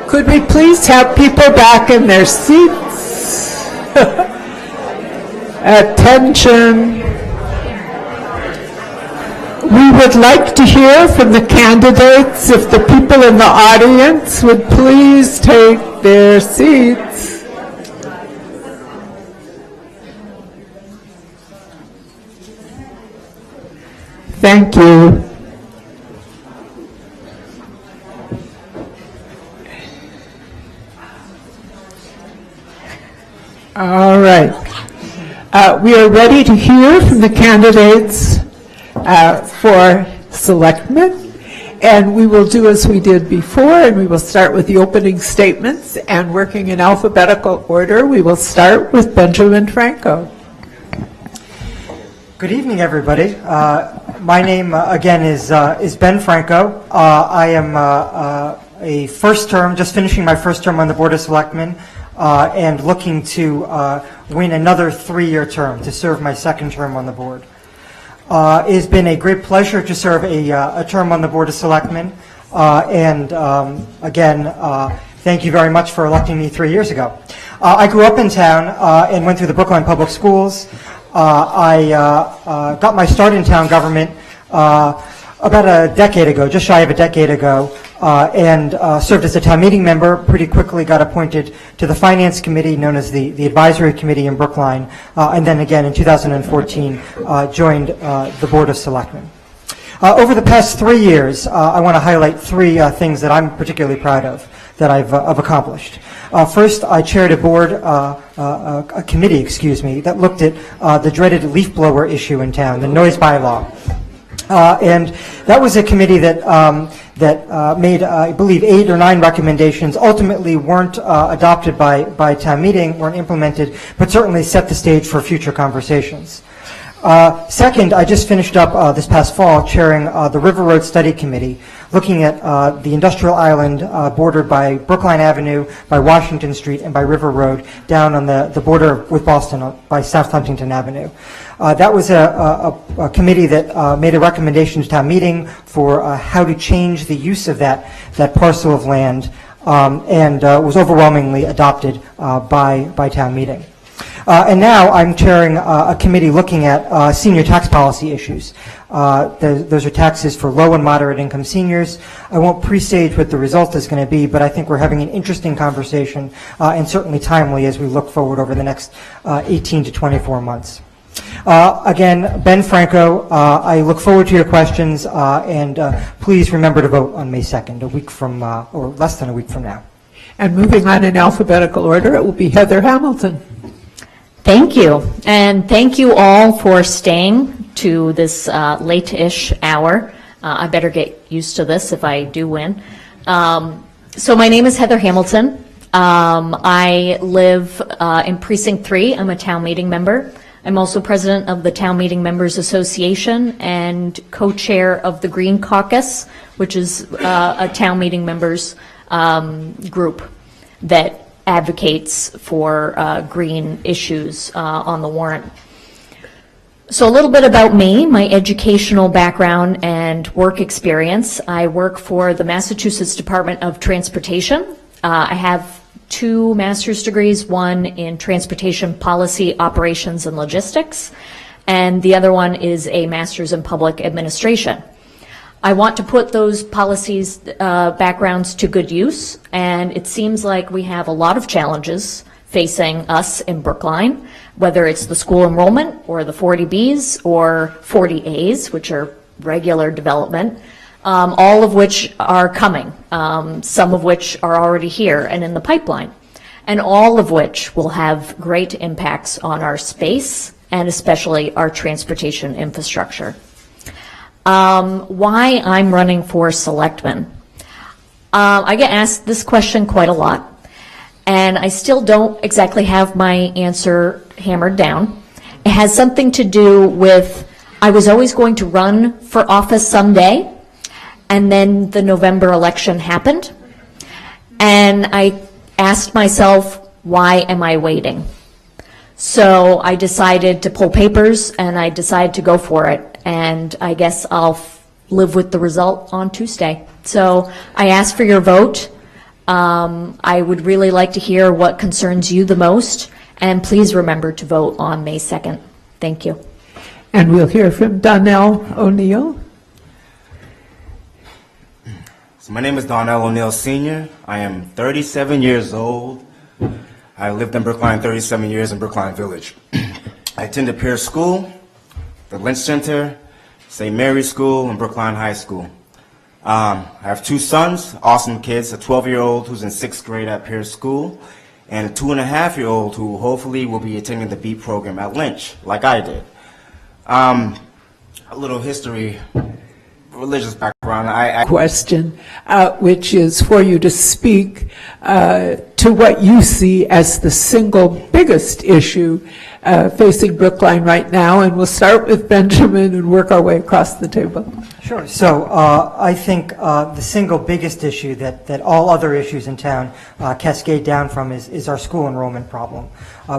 Could we please have people back in their seats? Attention. We would like to hear from the candidates. If the people in the audience would please take their seats. Thank you. All right. We are ready to hear from the candidates for selectmen, and we will do as we did before, and we will start with the opening statements, and working in alphabetical order, we will start with Benjamin Franco. Good evening, everybody. My name, again, is Ben Franco. I am a first term, just finishing my first term on the Board of Selectmen, and looking to win another 3-year term, to serve my second term on the board. It has been a great pleasure to serve a term on the Board of Selectmen, and again, thank you very much for electing me 3 years ago. I grew up in town and went through the Brookline Public Schools. I got my start in town government about a decade ago, just shy of a decade ago, and served as a town meeting member. Pretty quickly got appointed to the Finance Committee, known as the Advisory Committee in Brookline, and then again in 2014 joined the Board of Selectmen. Over the past 3 years, I want to highlight 3 things that I'm particularly proud of that I've accomplished. First, I chaired a committee, that looked at the dreaded leaf blower issue in town, the noise bylaw. And that was a committee that made, I believe, 8 or 9 recommendations. Ultimately weren't adopted by town meeting, weren't implemented, but certainly set the stage for future conversations. Second, I just finished up this past fall chairing the River Road Study Committee, looking at the industrial island bordered by Brookline Avenue, by Washington Street, and by River Road down on the border with Boston by South Huntington Avenue. That was a committee that made a recommendation to town meeting for how to change the use of that parcel of land, and was overwhelmingly adopted by town meeting. And now I'm chairing a committee looking at senior tax policy issues. Those are taxes for low and moderate income seniors. I won't presage what the result is going to be, but I think we're having an interesting conversation and certainly timely as we look forward over the next 18 to 24 months. Again, Ben Franco, I look forward to your questions, and please remember to vote on May 2nd, a week from, or less than a week from now. And moving on in alphabetical order, it will be Heather Hamilton. Thank you. And thank you all for staying to this late-ish hour. I better get used to this if I do win. So my name is Heather Hamilton. I live in Precinct 3. I'm a town meeting member. I'm also president of the Town Meeting Members Association and co-chair of the Green Caucus, which is a town meeting members group that advocates for green issues on the warrant. So a little bit about me, my educational background and work experience. I work for the Massachusetts Department of Transportation. I have 2 master's degrees, one in transportation policy, operations, and logistics, and the other one is a master's in public administration. I want to put those policies, backgrounds to good use, and it seems like we have a lot of challenges facing us in Brookline, whether it's the school enrollment or the 40Bs or 40As, which are regular development, all of which are coming, some of which are already here and in the pipeline, and all of which will have great impacts on our space and especially our transportation infrastructure. Why I'm running for selectman. I get asked this question quite a lot, and I still don't exactly have my answer hammered down. It has something to do with I was always going to run for office someday, and then the November election happened, and I asked myself, why am I waiting? So I decided to pull papers, and I decided to go for it. And I guess I'll live with the result on Tuesday. So I ask for your vote. I would really like to hear what concerns you the most, and please remember to vote on May 2nd. Thank you. And we'll hear from Donnell O'Neill. So my name is Donnell O'Neill Sr. I am 37 years old. I lived in Brookline 37 years in Brookline Village. I attended Pierce School, the Lynch Center, St. Mary's School, and Brookline High School. I have 2 sons, awesome kids, a 12-year-old who's in 6th grade at Pierce School, and a 2.5-year-old who hopefully will be attending the BEAT program at Lynch, like I did. A little history, religious background. Question, which is for you to speak to what you see as the single biggest issue facing Brookline right now, and we'll start with Benjamin and work our way across the table. Sure. So I think the single biggest issue that all other issues in town cascade down from is our school enrollment problem.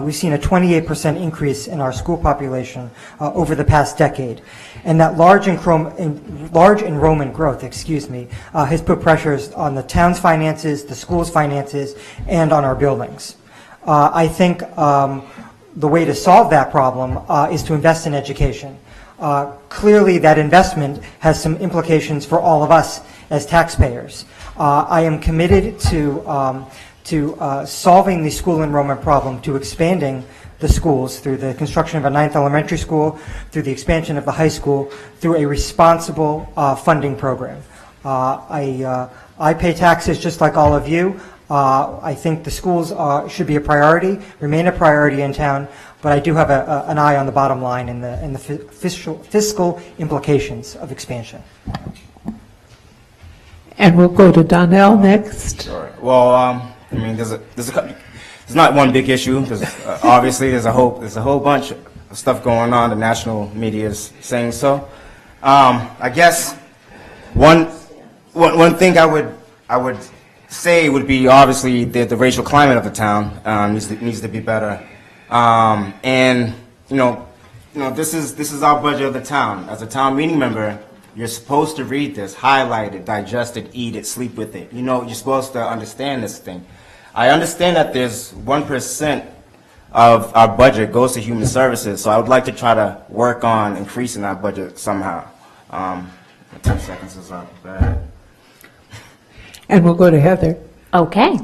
We've seen a 28% increase in our school population over the past decade, and that large enrollment growth, has put pressures on the town's finances, the school's finances, and on our buildings. I think the way to solve that problem is to invest in education. Clearly, that investment has some implications for all of us as taxpayers. I am committed to solving the school enrollment problem, to expanding the schools through the construction of a 9th elementary school, through the expansion of the high school, through a responsible funding program. I pay taxes just like all of you. I think the schools should be a priority, remain a priority in town, but I do have an eye on the bottom line and the fiscal implications of expansion. And we'll go to Donnell next. Sure. Well, there's not one big issue. Obviously, there's a whole bunch stuff going on. The national media is saying so. I guess one thing I would say would be obviously the racial climate of the town needs to be better. And this is our budget of the town. As a town meeting member, you're supposed to read this, highlight it, digest it, eat it, sleep with it. You're supposed to understand this thing. I understand that there's 1% of our budget goes to human services, so I would like to try to work on increasing our budget somehow. 10 seconds is up. And we'll go to Heather. Okay.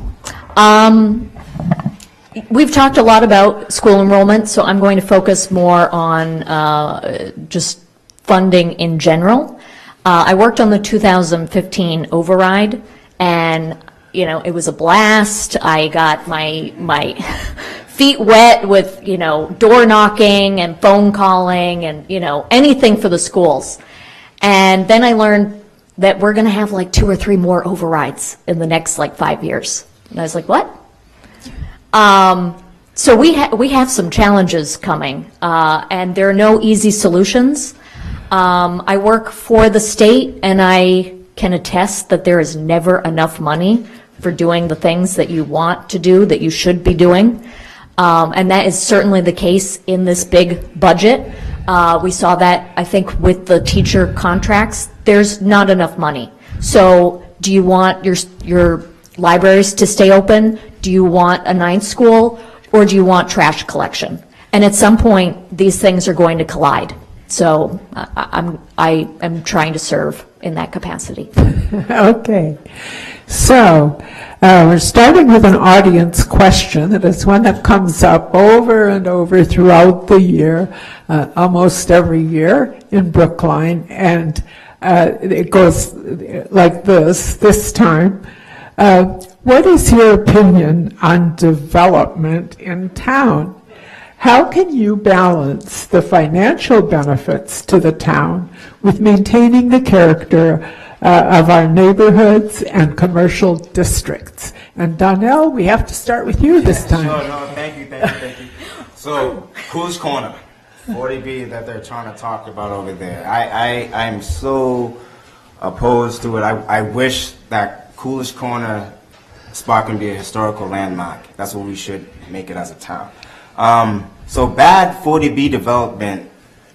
We've talked a lot about school enrollment, so I'm going to focus more on just funding in general. I worked on the 2015 override, and it was a blast. I got my feet wet with door knocking and phone calling and anything for the schools. And then I learned that we're going to have like 2 or 3 more overrides in the next 5 years. And I was like, what? So we have some challenges coming, and there are no easy solutions. I work for the state, and I can attest that there is never enough money for doing the things that you want to do, that you should be doing. And that is certainly the case in this big budget. We saw that, I think, with the teacher contracts. There's not enough money. So do you want your libraries to stay open? Do you want a 9th school? Or do you want trash collection? And at some point, these things are going to collide. So I am trying to serve in that capacity. Okay. So we're starting with an audience question. It is one that comes up over and over throughout the year, almost every year in Brookline. And it goes like this time. What is your opinion on development in town? How can you balance the financial benefits to the town with maintaining the character of our neighborhoods and commercial districts? And Donnell, we have to start with you this time. Sure, no, thank you. So, Coolidge Corner, 40B that they're trying to talk about over there. I'm so opposed to it. I wish that Coolidge Corner spot can be a historical landmark. That's what we should make it as a town. So bad 40B development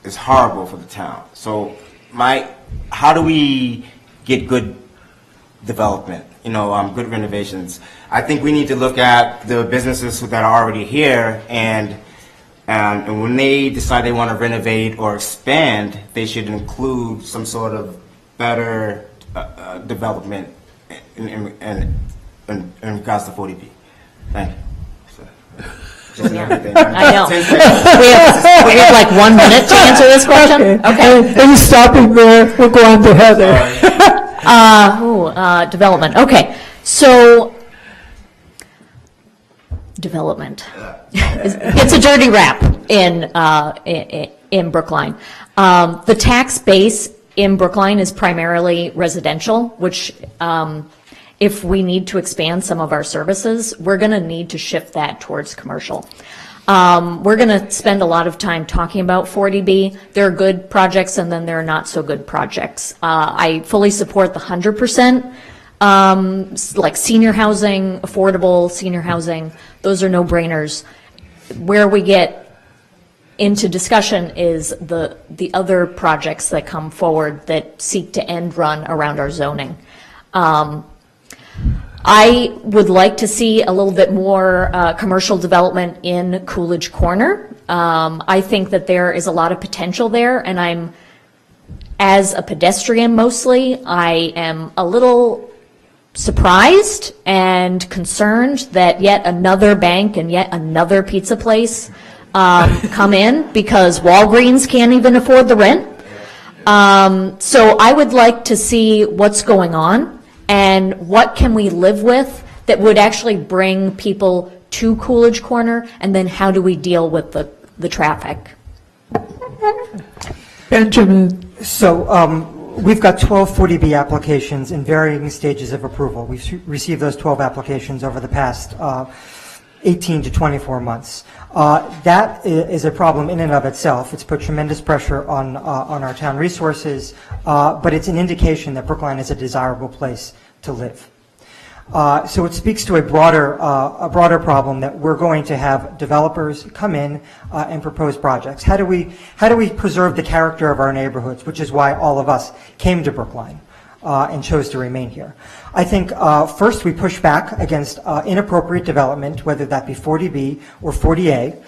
is horrible for the town. So how do we get good development? Good renovations. I think we need to look at the businesses that are already here, and when they decide they want to renovate or expand, they should include some sort of better development in regards to 40B. Thank you. I know. we have like 1 minute to answer this question. Okay. And stopping there, we'll go on to Heather. Development. Okay. So, development. It's a dirty rap in Brookline. The tax base in Brookline is primarily residential, which if we need to expand some of our services, we're going to need to shift that towards commercial. We're going to spend a lot of time talking about 40B. There are good projects and then there are not so good projects. I fully support the 100%, like senior housing, affordable senior housing. Those are no-brainers. Where we get into discussion is the other projects that come forward that seek to end run around our zoning. I would like to see a little bit more commercial development in Coolidge Corner. I think that there is a lot of potential there, and as a pedestrian mostly, I am a little surprised and concerned that yet another bank and yet another pizza place come in because Walgreens can't even afford the rent. So I would like to see what's going on and what can we live with that would actually bring people to Coolidge Corner, and then how do we deal with the traffic? Benjamin. So we've got 12 40B applications in varying stages of approval. We've received those 12 applications over the past 18 to 24 months. That is a problem in and of itself. It's put tremendous pressure on our town resources, but it's an indication that Brookline is a desirable place to live. So it speaks to a broader problem that we're going to have developers come in and propose projects. How do we preserve the character of our neighborhoods, which is why all of us came to Brookline and chose to remain here. I think first we push back against inappropriate development, whether that be 40B or 40A.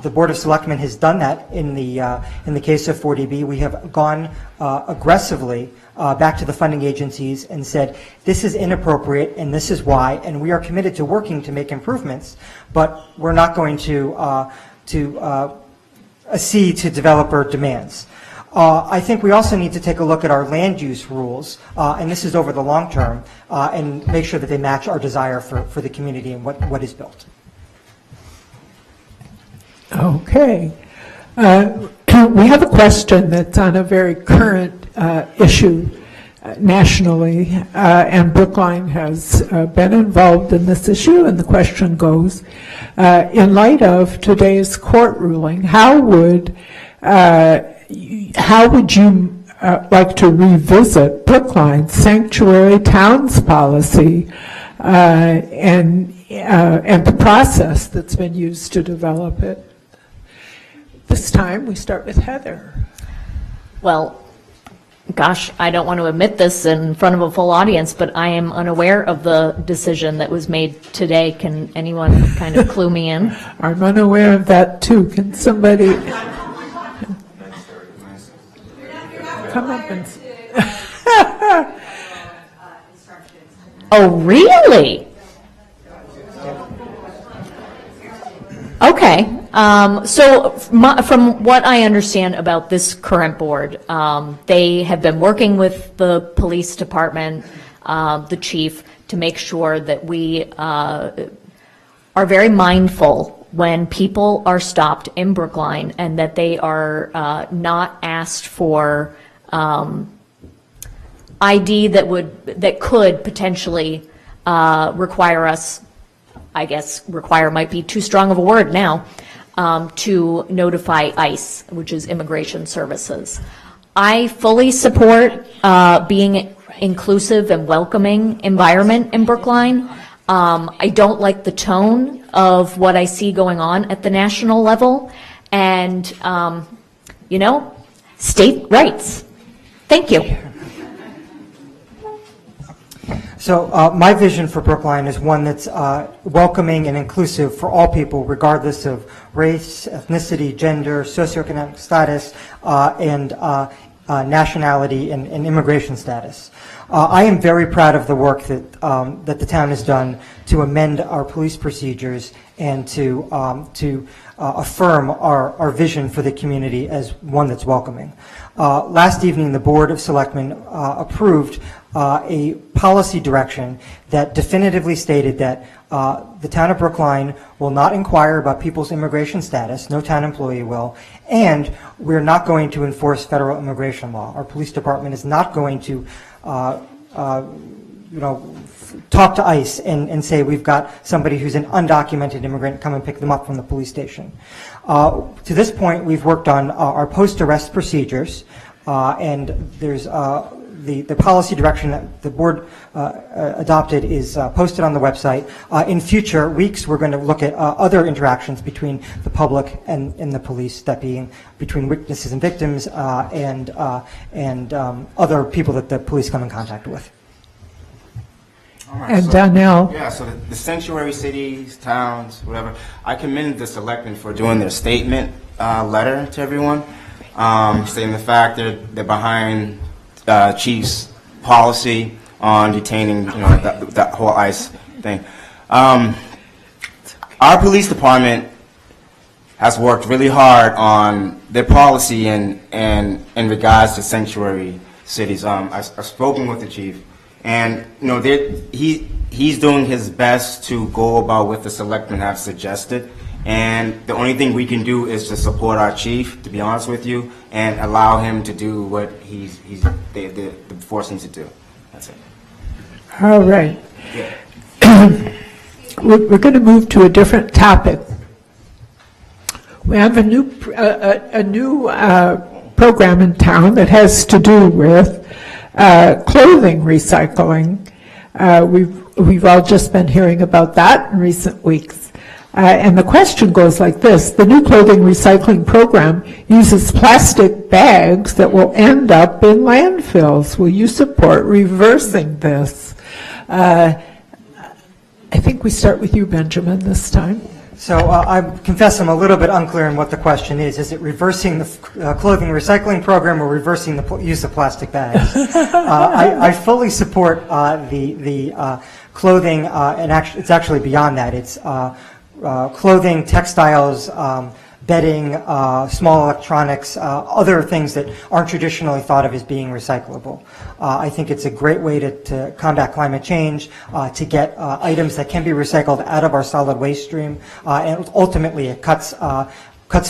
The Board of Selectmen has done that in the case of 40B. We have gone aggressively back to the funding agencies and said, this is inappropriate and this is why, and we are committed to working to make improvements, but we're not going to accede to developer demands. I think we also need to take a look at our land use rules, and this is over the long term, and make sure that they match our desire for the community and what is built. Okay. We have a question that's on a very current issue nationally, and Brookline has been involved in this issue, and the question goes, in light of today's court ruling, how would you like to revisit Brookline's sanctuary towns policy and the process that's been used to develop it? This time, we start with Heather. Well, gosh, I don't want to admit this in front of a full audience, but I am unaware of the decision that was made today. Can anyone kind of clue me in? I'm unaware of that too. Can somebody come up and... Oh, really? Okay. So from what I understand about this current board, they have been working with the police department, the chief, to make sure that we are very mindful when people are stopped in Brookline and that they are not asked for ID that could potentially require us, I guess require might be too strong of a word now, to notify ICE, which is Immigration Services. I fully support being inclusive and welcoming environment in Brookline. I don't like the tone of what I see going on at the national level, and state rights. Thank you. So my vision for Brookline is one that's welcoming and inclusive for all people, regardless of race, ethnicity, gender, socioeconomic status, and nationality and immigration status. I am very proud of the work that the town has done to amend our police procedures and to affirm our vision for the community as one that's welcoming. Last evening, the Board of Selectmen approved a policy direction that definitively stated that the town of Brookline will not inquire about people's immigration status, no town employee will, and we're not going to enforce federal immigration law. Our police department is not going to talk to ICE and say we've got somebody who's an undocumented immigrant, come and pick them up from the police station. To this point, we've worked on our post-arrest procedures, and there's the policy direction that the board adopted is posted on the website. In future weeks, we're going to look at other interactions between the public and the police, that being between witnesses and victims and other people that the police come in contact with. All right, And Donnell. Yeah, so the sanctuary cities, towns, whatever, I commend the selectmen for doing their statement letter to everyone, stating the fact that they're behind Chief's policy on detaining, that whole ICE thing. Our police department has worked really hard on their policy in regards to sanctuary cities. I've spoken with the chief, and he's doing his best to go about what the selectmen have suggested. And the only thing we can do is to support our chief, to be honest with you, and allow him to do what they're forcing him to do. That's it. All right. we're going to move to a different topic. We have a new program in town that has to do with clothing recycling. We've all just been hearing about that in recent weeks. And the question goes like this: the new clothing recycling program uses plastic bags that will end up in landfills. Will you support reversing this? I think we start with you, Benjamin, this time. So I confess I'm a little bit unclear on what the question is. Is it reversing the clothing recycling program or reversing the use of plastic bags? I fully support the clothing, and it's actually beyond that. It's clothing, textiles, bedding, small electronics, other things that aren't traditionally thought of as being recyclable. I think it's a great way to combat climate change, to get items that can be recycled out of our solid waste stream, and ultimately it cuts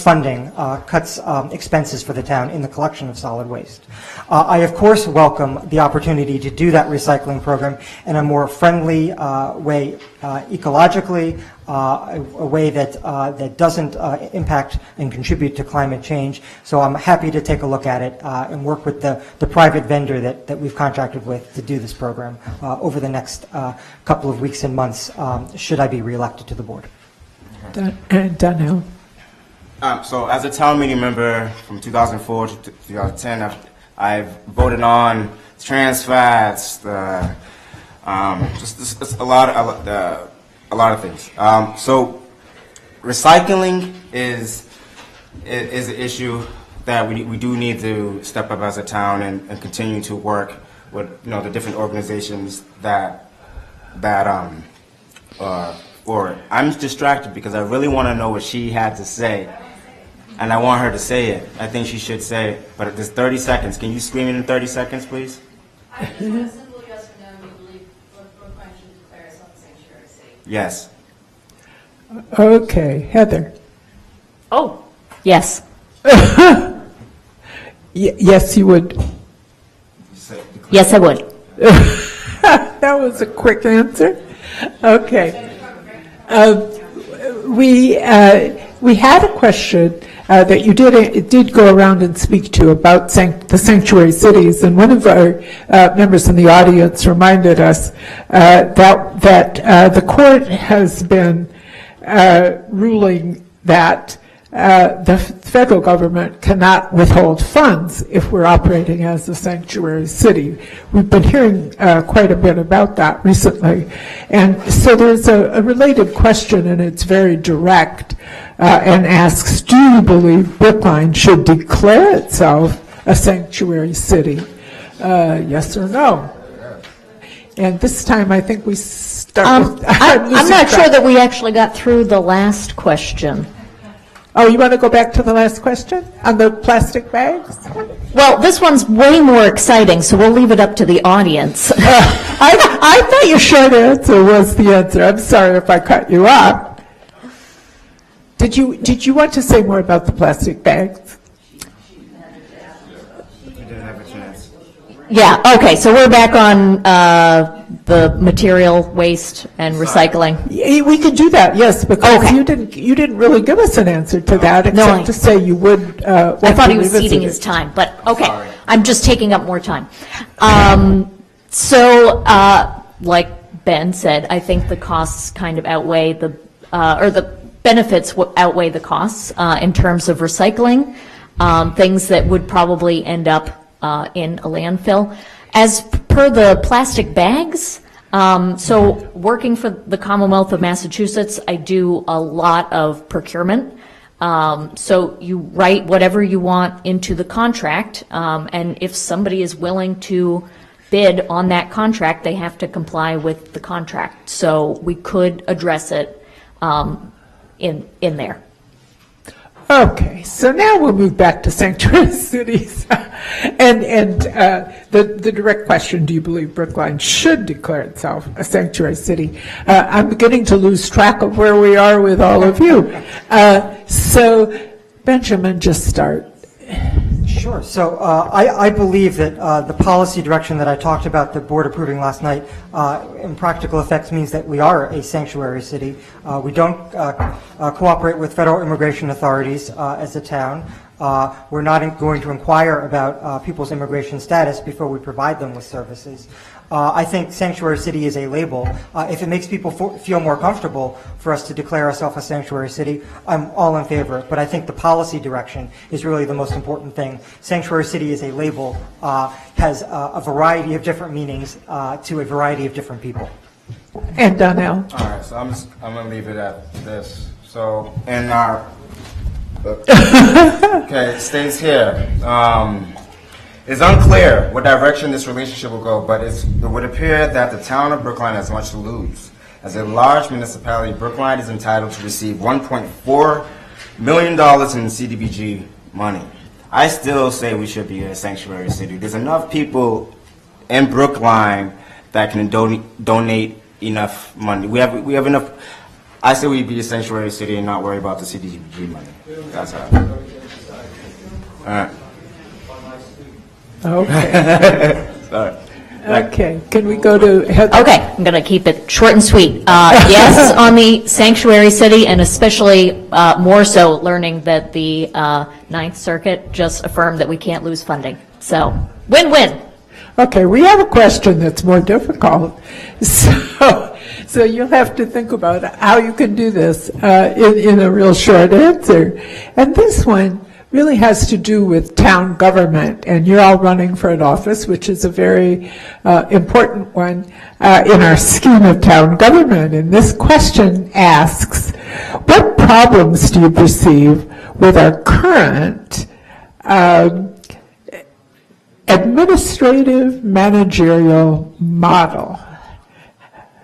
funding, cuts expenses for the town in the collection of solid waste. I, of course, welcome the opportunity to do that recycling program in a more friendly way, ecologically, a way that doesn't impact and contribute to climate change. So I'm happy to take a look at it and work with the private vendor that we've contracted with to do this program over the next couple of weeks and months, should I be reelected to the board. Donnell. So as a town meeting member from 2004 to 2010, I've voted on trans fats, just a lot of things. So recycling is an issue that we do need to step up as a town and continue to work with the different organizations that for it. I'm distracted because I really want to know what she had to say. And I want her to say it. I think she should say it. But there's 30 seconds. Can you scream it in 30 seconds, please? A simple yes or no, you believe Brookline should declare itself a sanctuary city? Yes. Okay, Heather. Oh, yes. Yes, you would. Yes, I would. That was a quick answer. Okay. We had a question that you did go around and speak to about the sanctuary cities, and one of our members in the audience reminded us that the court has been ruling that the federal government cannot withhold funds if we're operating as a sanctuary city. We've been hearing quite a bit about that recently. And so there's a related question, and it's very direct, and asks, do you believe Brookline should declare itself a sanctuary city? Yes or no? And this time I think we start with... I'm not sure that we actually got through the last question. Oh, you want to go back to the last question on the plastic bags? Well, this one's way more exciting, so we'll leave it up to the audience. I thought your short answer was the answer. I'm sorry if I cut you off. Did you want to say more about the plastic bags? Yeah, okay, so we're back on the material waste and recycling. We could do that, yes, because okay. you didn't really give us an answer to that, except to say you would. I thought he was ceding his time, but okay, sorry. I'm just taking up more time. Like Ben said, I think the costs kind of outweigh or the benefits outweigh the costs in terms of recycling, things that would probably end up in a landfill. As per the plastic bags, so working for the Commonwealth of Massachusetts, I do a lot of procurement. So you write whatever you want into the contract, and if somebody is willing to bid on that contract, they have to comply with the contract. So we could address it in there. Okay, so now we'll move back to sanctuary cities. and the direct question, do you believe Brookline should declare itself a sanctuary city? I'm beginning to lose track of where we are with all of you. So, Benjamin, just start. Sure. So I believe that the policy direction that I talked about, the board approving last night, in practical effects means that we are a sanctuary city. We don't cooperate with federal immigration authorities as a town. We're not going to inquire about people's immigration status before we provide them with services. I think sanctuary city is a label. If it makes people feel more comfortable for us to declare ourselves a sanctuary city, I'm all in favor. But I think the policy direction is really the most important thing. Sanctuary city is a label, has a variety of different meanings to a variety of different people. And Donnell. All right, so I'm going to leave it at this. So in our, okay, it states here, it's unclear what direction this relationship will go, but it would appear that the town of Brookline has much to lose. As a large municipality, Brookline is entitled to receive $1.4 million in CDBG money. I still say we should be a sanctuary city. There's enough people in Brookline that can donate enough money. We have enough. I say we'd be a sanctuary city and not worry about the CDBG money. That's how. All right. Okay. Sorry. Okay, can we go to Heather? Okay, I'm going to keep it short and sweet. Yes, on the sanctuary city, and especially more so learning that the Ninth Circuit just affirmed that we can't lose funding. So, win-win. Okay, we have a question that's more difficult. So you'll have to think about how you can do this in a real short answer. And this one really has to do with town government, and you're all running for an office, which is a very important one in our scheme of town government. And this question asks, what problems do you perceive with our current administrative managerial model?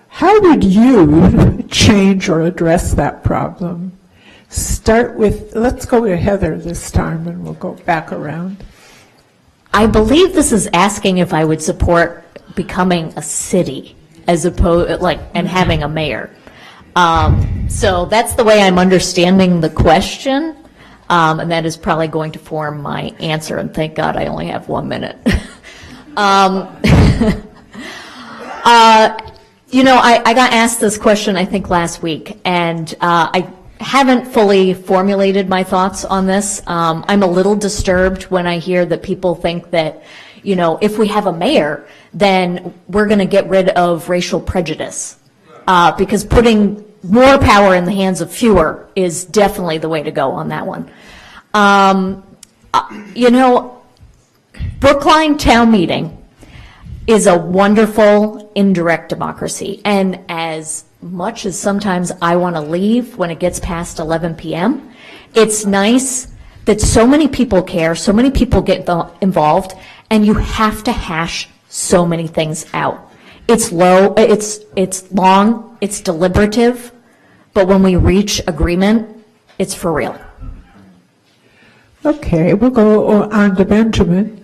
How would you change or address that problem? Start with, let's go to Heather this time, and we'll go back around. I believe this is asking if I would support becoming a city as opposed, and having a mayor. So that's the way I'm understanding the question, and that is probably going to form my answer, and thank God I only have 1 minute. I got asked this question, I think, last week, and I haven't fully formulated my thoughts on this. I'm a little disturbed when I hear that people think that, if we have a mayor, then we're going to get rid of racial prejudice, because putting more power in the hands of fewer is definitely the way to go on that one. Brookline Town Meeting is a wonderful indirect democracy, and as much as sometimes I want to leave when it gets past 11 p.m., it's nice that so many people care, so many people get involved, and you have to hash so many things out. It's long, it's deliberative, but when we reach agreement, it's for real. Okay, we'll go on to Benjamin.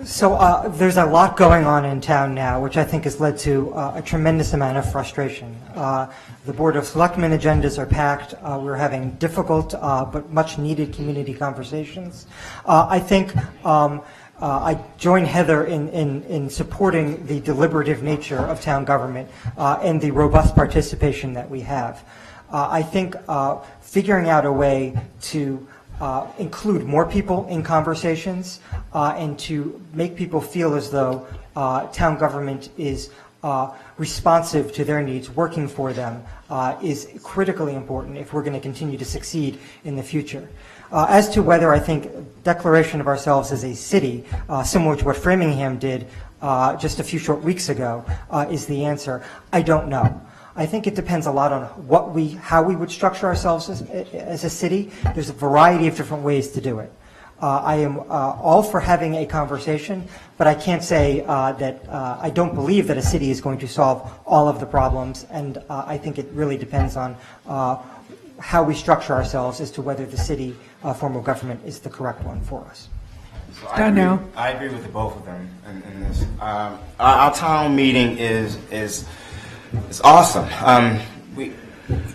So there's a lot going on in town now, which I think has led to a tremendous amount of frustration. The Board of Selectmen agendas are packed. We're having difficult but much needed community conversations. I think I join Heather in supporting the deliberative nature of town government and the robust participation that we have. I think figuring out a way to include more people in conversations and to make people feel as though town government is responsive to their needs, working for them, is critically important if we're going to continue to succeed in the future. As to whether I think declaration of ourselves as a city, similar to what Framingham did just a few short weeks ago, is the answer, I don't know. I think it depends a lot on how we would structure ourselves as a city. There's a variety of different ways to do it. I am all for having a conversation, but I can't say that I don't believe that a city is going to solve all of the problems, and I think it really depends on how we structure ourselves as to whether the city form of government is the correct one for us. So I agree with the both of them in this. Our town meeting is awesome. We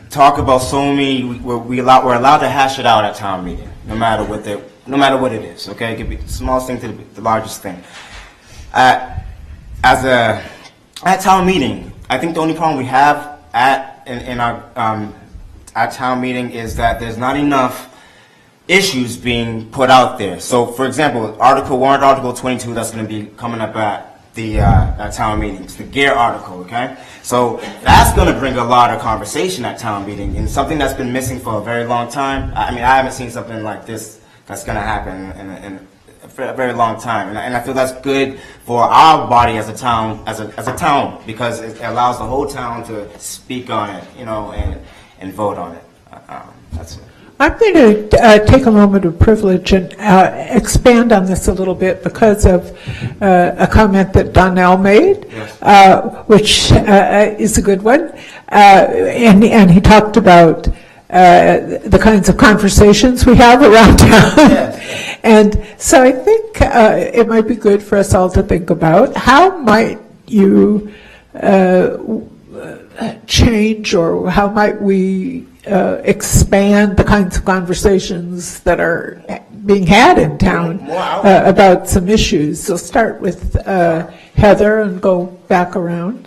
talk about so many. We're allowed to hash it out at town meeting, no matter what no matter what it is, okay? It could be the smallest thing to the largest thing. At town meeting, I think the only problem we have at town meeting is that there's not enough issues being put out there. So, for example, warrant article 22 that's going to be coming up at the town meetings, the GEAR article, okay? So that's going to bring a lot of conversation at town meeting, and something that's been missing for a very long time. I mean, I haven't seen something like this that's going to happen in a very long time, and I feel that's good for our body as a town, as a town, because it allows the whole town to speak on it, you know, and vote on it. That's it. I'm going to take a moment of privilege and expand on this a little bit because of a comment that Donnell made, which is a good one. And he talked about the kinds of conversations we have around town. And so I think it might be good for us all to think about how might you change, or how might we expand the kinds of conversations that are being had in town about some issues. So start with Heather and go back around.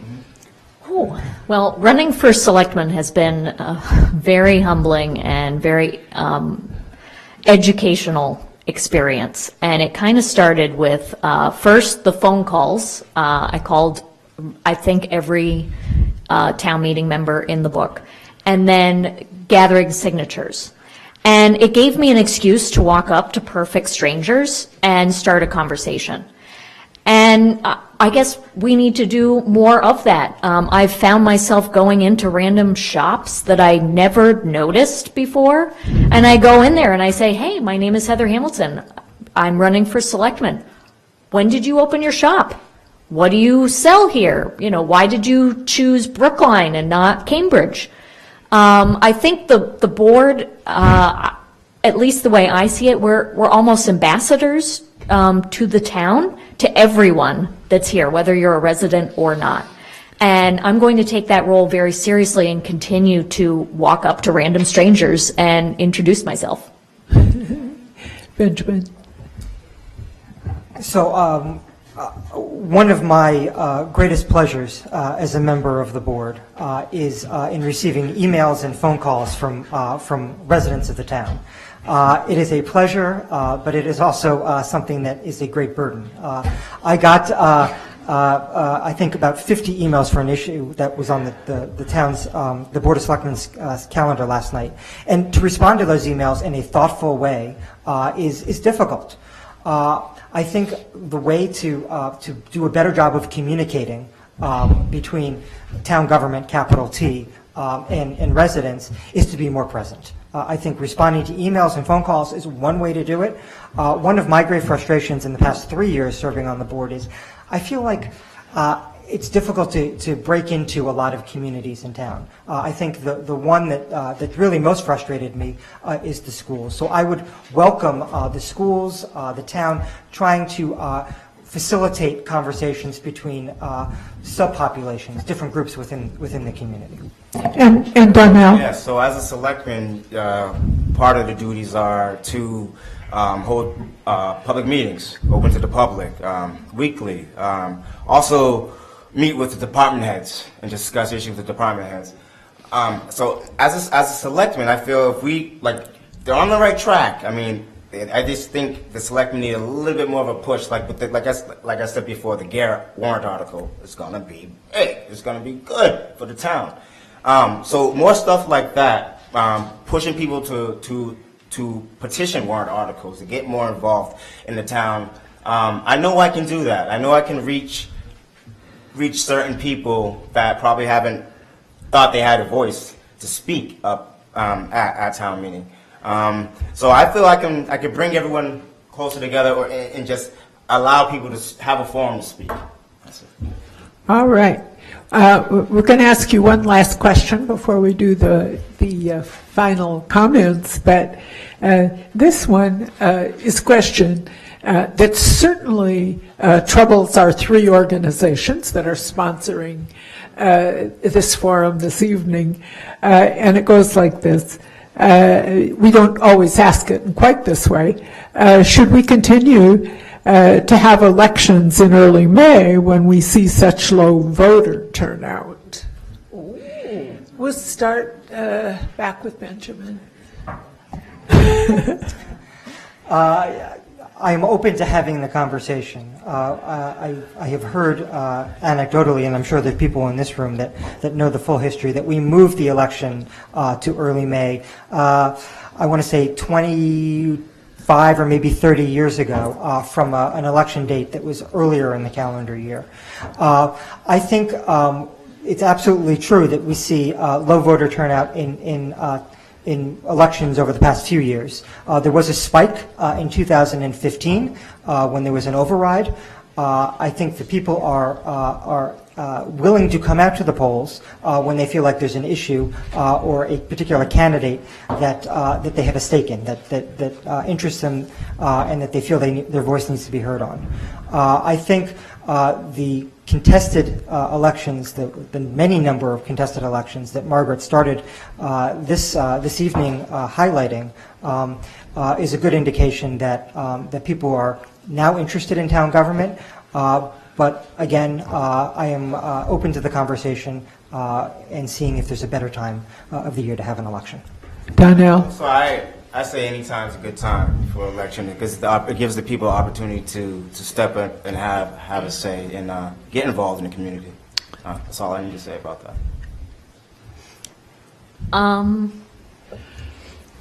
Oh, well, running for selectman has been very humbling and very educational experience. And it kind of started with first the phone calls. I called, I think, every town meeting member in the book, and then gathering signatures. And it gave me an excuse to walk up to perfect strangers and start a conversation. And I guess we need to do more of that. I've found myself going into random shops that I never noticed before, and I go in there and I say, hey, my name is Heather Hamilton. I'm running for selectman. When did you open your shop? What do you sell here? You know, why did you choose Brookline and not Cambridge? I think the board, at least the way I see it, we're almost ambassadors to the town, to everyone that's here, whether you're a resident or not. And I'm going to take that role very seriously and continue to walk up to random strangers and introduce myself. Benjamin. So one of my greatest pleasures as a member of the board is in receiving emails and phone calls from residents of the town. It is a pleasure, but it is also something that is a great burden. I got, I think, about 50 emails for an issue that was on the town's, the Board of Selectmen's calendar last night. And to respond to those emails in a thoughtful way is difficult. I think the way to do a better job of communicating between town government, capital T, and residents is to be more present. I think responding to emails and phone calls is one way to do it. One of my great frustrations in the past 3 years serving on the board is I feel like it's difficult to break into a lot of communities in town. I think the one that really most frustrated me is the schools. So I would welcome the schools, the town, trying to facilitate conversations between subpopulations, different groups within the community. And Donnell? Yeah, so as a selectman, part of the duties are to hold public meetings, open to the public, weekly. Also meet with the department heads and discuss issues with the department heads. So as a selectman, I feel if they're on the right track. I mean, I just think the selectmen need a little bit more of a push. Like I said before, the GEAR warrant article is going to be big. It's going to be good for the town. So more stuff like that, pushing people to petition warrant articles, to get more involved in the town. I know I can do that. I know I can reach certain people that probably haven't thought they had a voice to speak up at town meeting. So I feel I can bring everyone closer together and just allow people to have a forum to speak. That's it. All right. We're going to ask you one last question before we do the final comments, but this one is a question that certainly troubles our three organizations that are sponsoring this forum this evening, and it goes like this. we don't always ask it in quite this way, should we continue to have elections in early May when we see such low voter turnout? We'll start back with Benjamin. I'm open to having the conversation. I have heard anecdotally, and I'm sure there's people in this room that know the full history, that we moved the election to early May. I want to say 25 or maybe 30 years ago from an election date that was earlier in the calendar year. I think it's absolutely true that we see low voter turnout in elections over the past few years. There was a spike in 2015 when there was an override. I think the people are willing to come out to the polls when they feel like there's an issue or a particular candidate that they have a stake in, that interests them, and that they feel their voice needs to be heard on. I think the contested elections, the many number of contested elections that Margaret started this evening highlighting, is a good indication that people are now interested in town government. But again, I am open to the conversation and seeing if there's a better time of the year to have an election. Donnell? So I say any time is a good time for election because it gives the people an opportunity to step up and have a say and get involved in the community. That's all I need to say about that.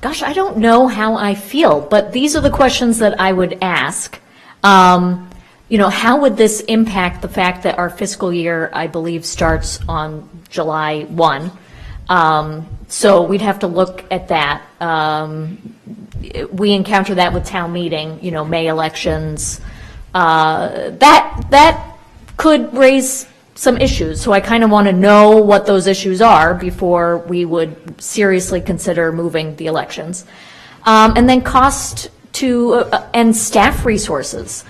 Gosh, I don't know how I feel, but these are the questions that I would ask. How would this impact the fact that our fiscal year, I believe, starts on July 1? So we'd have to look at that. We encounter that with town meeting, May elections. That could raise some issues. So I kind of want to know what those issues are before we would seriously consider moving the elections. And then cost to and staff resources.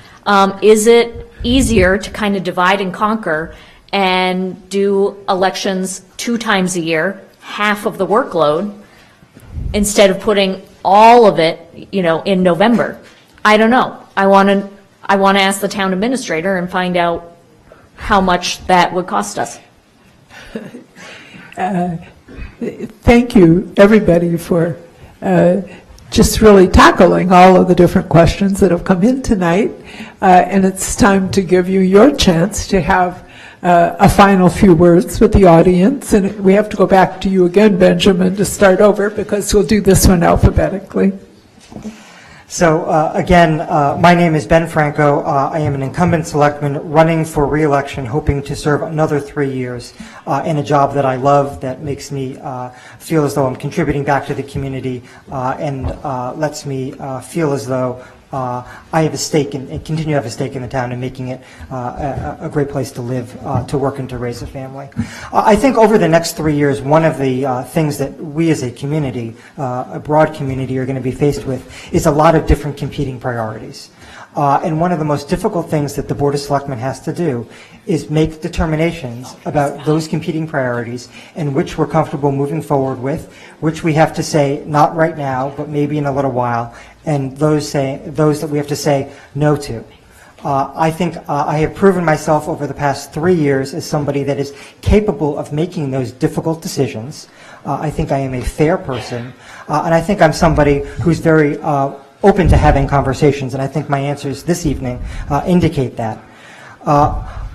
Is it easier to kind of divide and conquer and do elections 2 times a year, half of the workload, instead of putting all of it, in November? I don't know. I want to ask the town administrator and find out how much that would cost us. Thank you, everybody, for just really tackling all of the different questions that have come in tonight. And it's time to give you your chance to have a final few words with the audience. And we have to go back to you again, Benjamin, to start over because we'll do this one alphabetically. So again, my name is Ben Franco. I am an incumbent selectman running for re-election, hoping to serve another 3 years in a job that I love, that makes me feel as though I'm contributing back to the community and lets me feel as though I have a stake and continue to have a stake in the town and making it a great place to live, to work, and to raise a family. I think over the next 3 years, one of the things that we as a community, a broad community, are going to be faced with is a lot of different competing priorities. And one of the most difficult things that the Board of Selectmen has to do is make determinations about those competing priorities and which we're comfortable moving forward with, which we have to say not right now, but maybe in a little while, and those that we have to say no to. I think I have proven myself over the past 3 years as somebody that is capable of making those difficult decisions. I think I am a fair person, and I think I'm somebody who's very open to having conversations, and I think my answers this evening indicate that.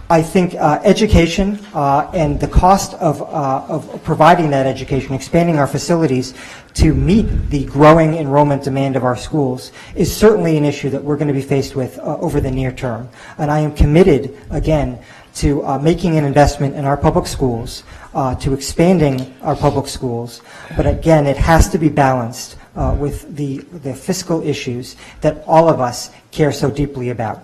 I think education and the cost of providing that education, expanding our facilities to meet the growing enrollment demand of our schools is certainly an issue that we're going to be faced with over the near term. And I am committed, again, to making an investment in our public schools, to expanding our public schools. But again, it has to be balanced with the fiscal issues that all of us care so deeply about.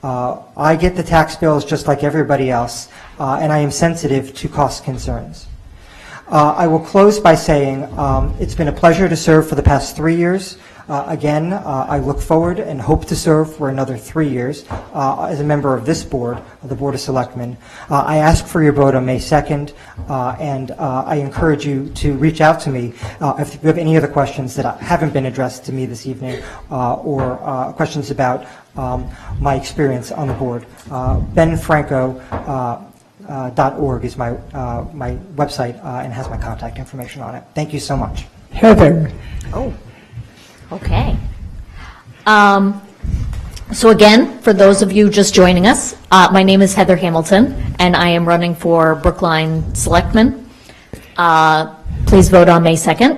I get the tax bills just like everybody else, and I am sensitive to cost concerns. I will close by saying it's been a pleasure to serve for the past 3 years. Again, I look forward and hope to serve for another 3 years as a member of this board, of the Board of Selectmen. I ask for your vote on May 2nd, and I encourage you to reach out to me if you have any other questions that haven't been addressed to me this evening, or questions about my experience on the board. benfranco.org is my website and has my contact information on it. Thank you so much. Heather. Oh, okay. So again, for those of you just joining us, my name is Heather Hamilton, and I am running for Brookline Selectmen. Please vote on May 2nd.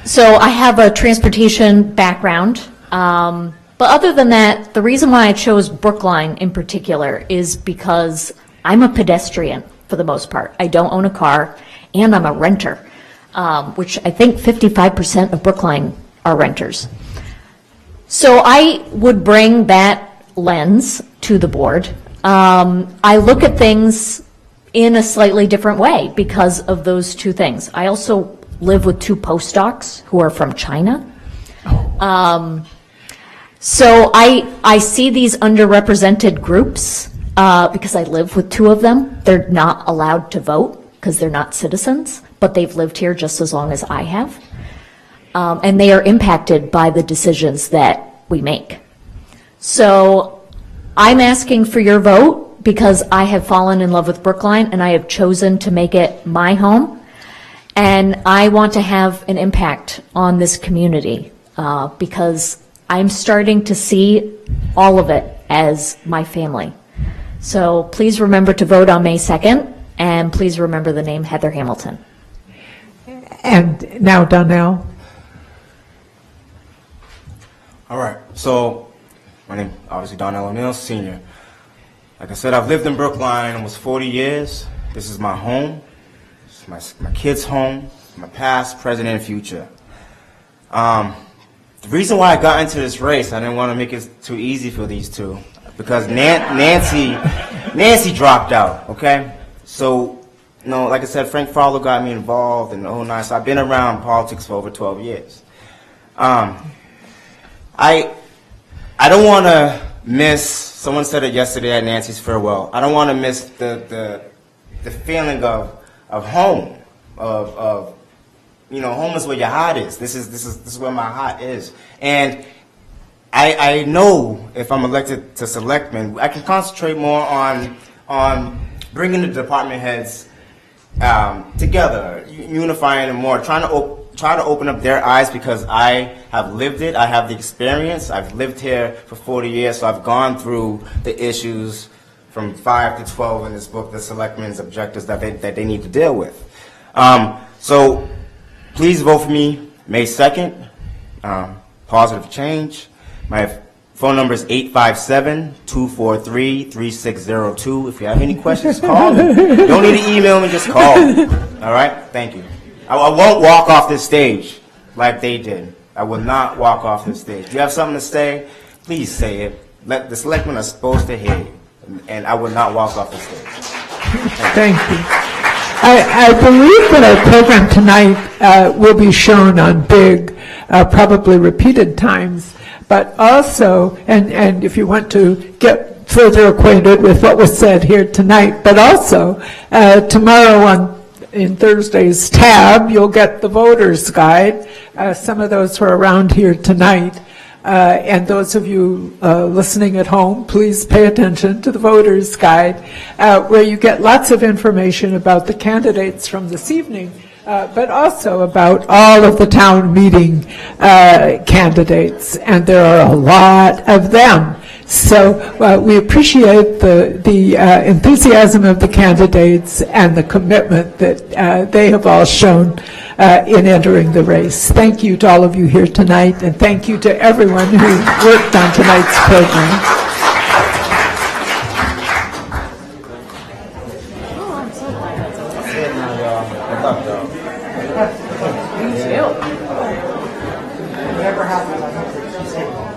So I have a transportation background, but other than that, the reason why I chose Brookline in particular is because I'm a pedestrian for the most part. I don't own a car, and I'm a renter, which I think 55% of Brookline are renters. So I would bring that lens to the board. I look at things in a slightly different way because of those two things. I also live with 2 postdocs who are from China. So I see these underrepresented groups because I live with 2 of them. They're not allowed to vote because they're not citizens, but they've lived here just as long as I have. And they are impacted by the decisions that we make. So I'm asking for your vote because I have fallen in love with Brookline and I have chosen to make it my home. And I want to have an impact on this community because I'm starting to see all of it as my family. So please remember to vote on May 2nd, and please remember the name Heather Hamilton. And now Donnell. All right, so my name obviously Donnell O'Neill, Sr. Like I said, I've lived in Brookline almost 40 years. This is my home. It's my kids' home, my past, present, and future. The reason why I got into this race, I didn't want to make it too easy for these two, because Nancy dropped out, okay? So, you know, like I said, Frank Fowler got me involved in 2009, so I've been around politics for over 12 years. I don't want to miss, someone said it yesterday at Nancy's farewell, I don't want to miss the feeling of home, of you know, home is where your heart is. This is where my heart is. And I know if I'm elected to selectmen, I can concentrate more on bringing the department heads together, unifying them more, try to open up their eyes, because I have lived it. I have the experience. I've lived here for 40 years, so I've gone through the issues from 5 to 12 in this book, the selectmen's objectives that they need to deal with. So please vote for me May 2nd, positive change. My phone number is 857-243-3602. If you have any questions, call me. You don't need to email me, just call me. All right? Thank you. I won't walk off this stage like they did. I will not walk off this stage. If you have something to say, please say it. The selectmen are supposed to hear you. And I will not walk off the stage. Thank you. I believe that our program tonight will be shown on big, probably repeated times, but also, and if you want to get further acquainted with what was said here tonight, but also tomorrow in Thursday's tab, you'll get the voter's guide. Some of those who are around here tonight. And those of you listening at home, please pay attention to the voter's guide, where you get lots of information about the candidates from this evening, but also about all of the town meeting candidates, and there are a lot of them. So we appreciate the enthusiasm of the candidates and the commitment that they have all shown in entering the race. Thank you to all of you here tonight, and thank you to everyone who worked on tonight's program. Whatever happens, I hope that she's safe.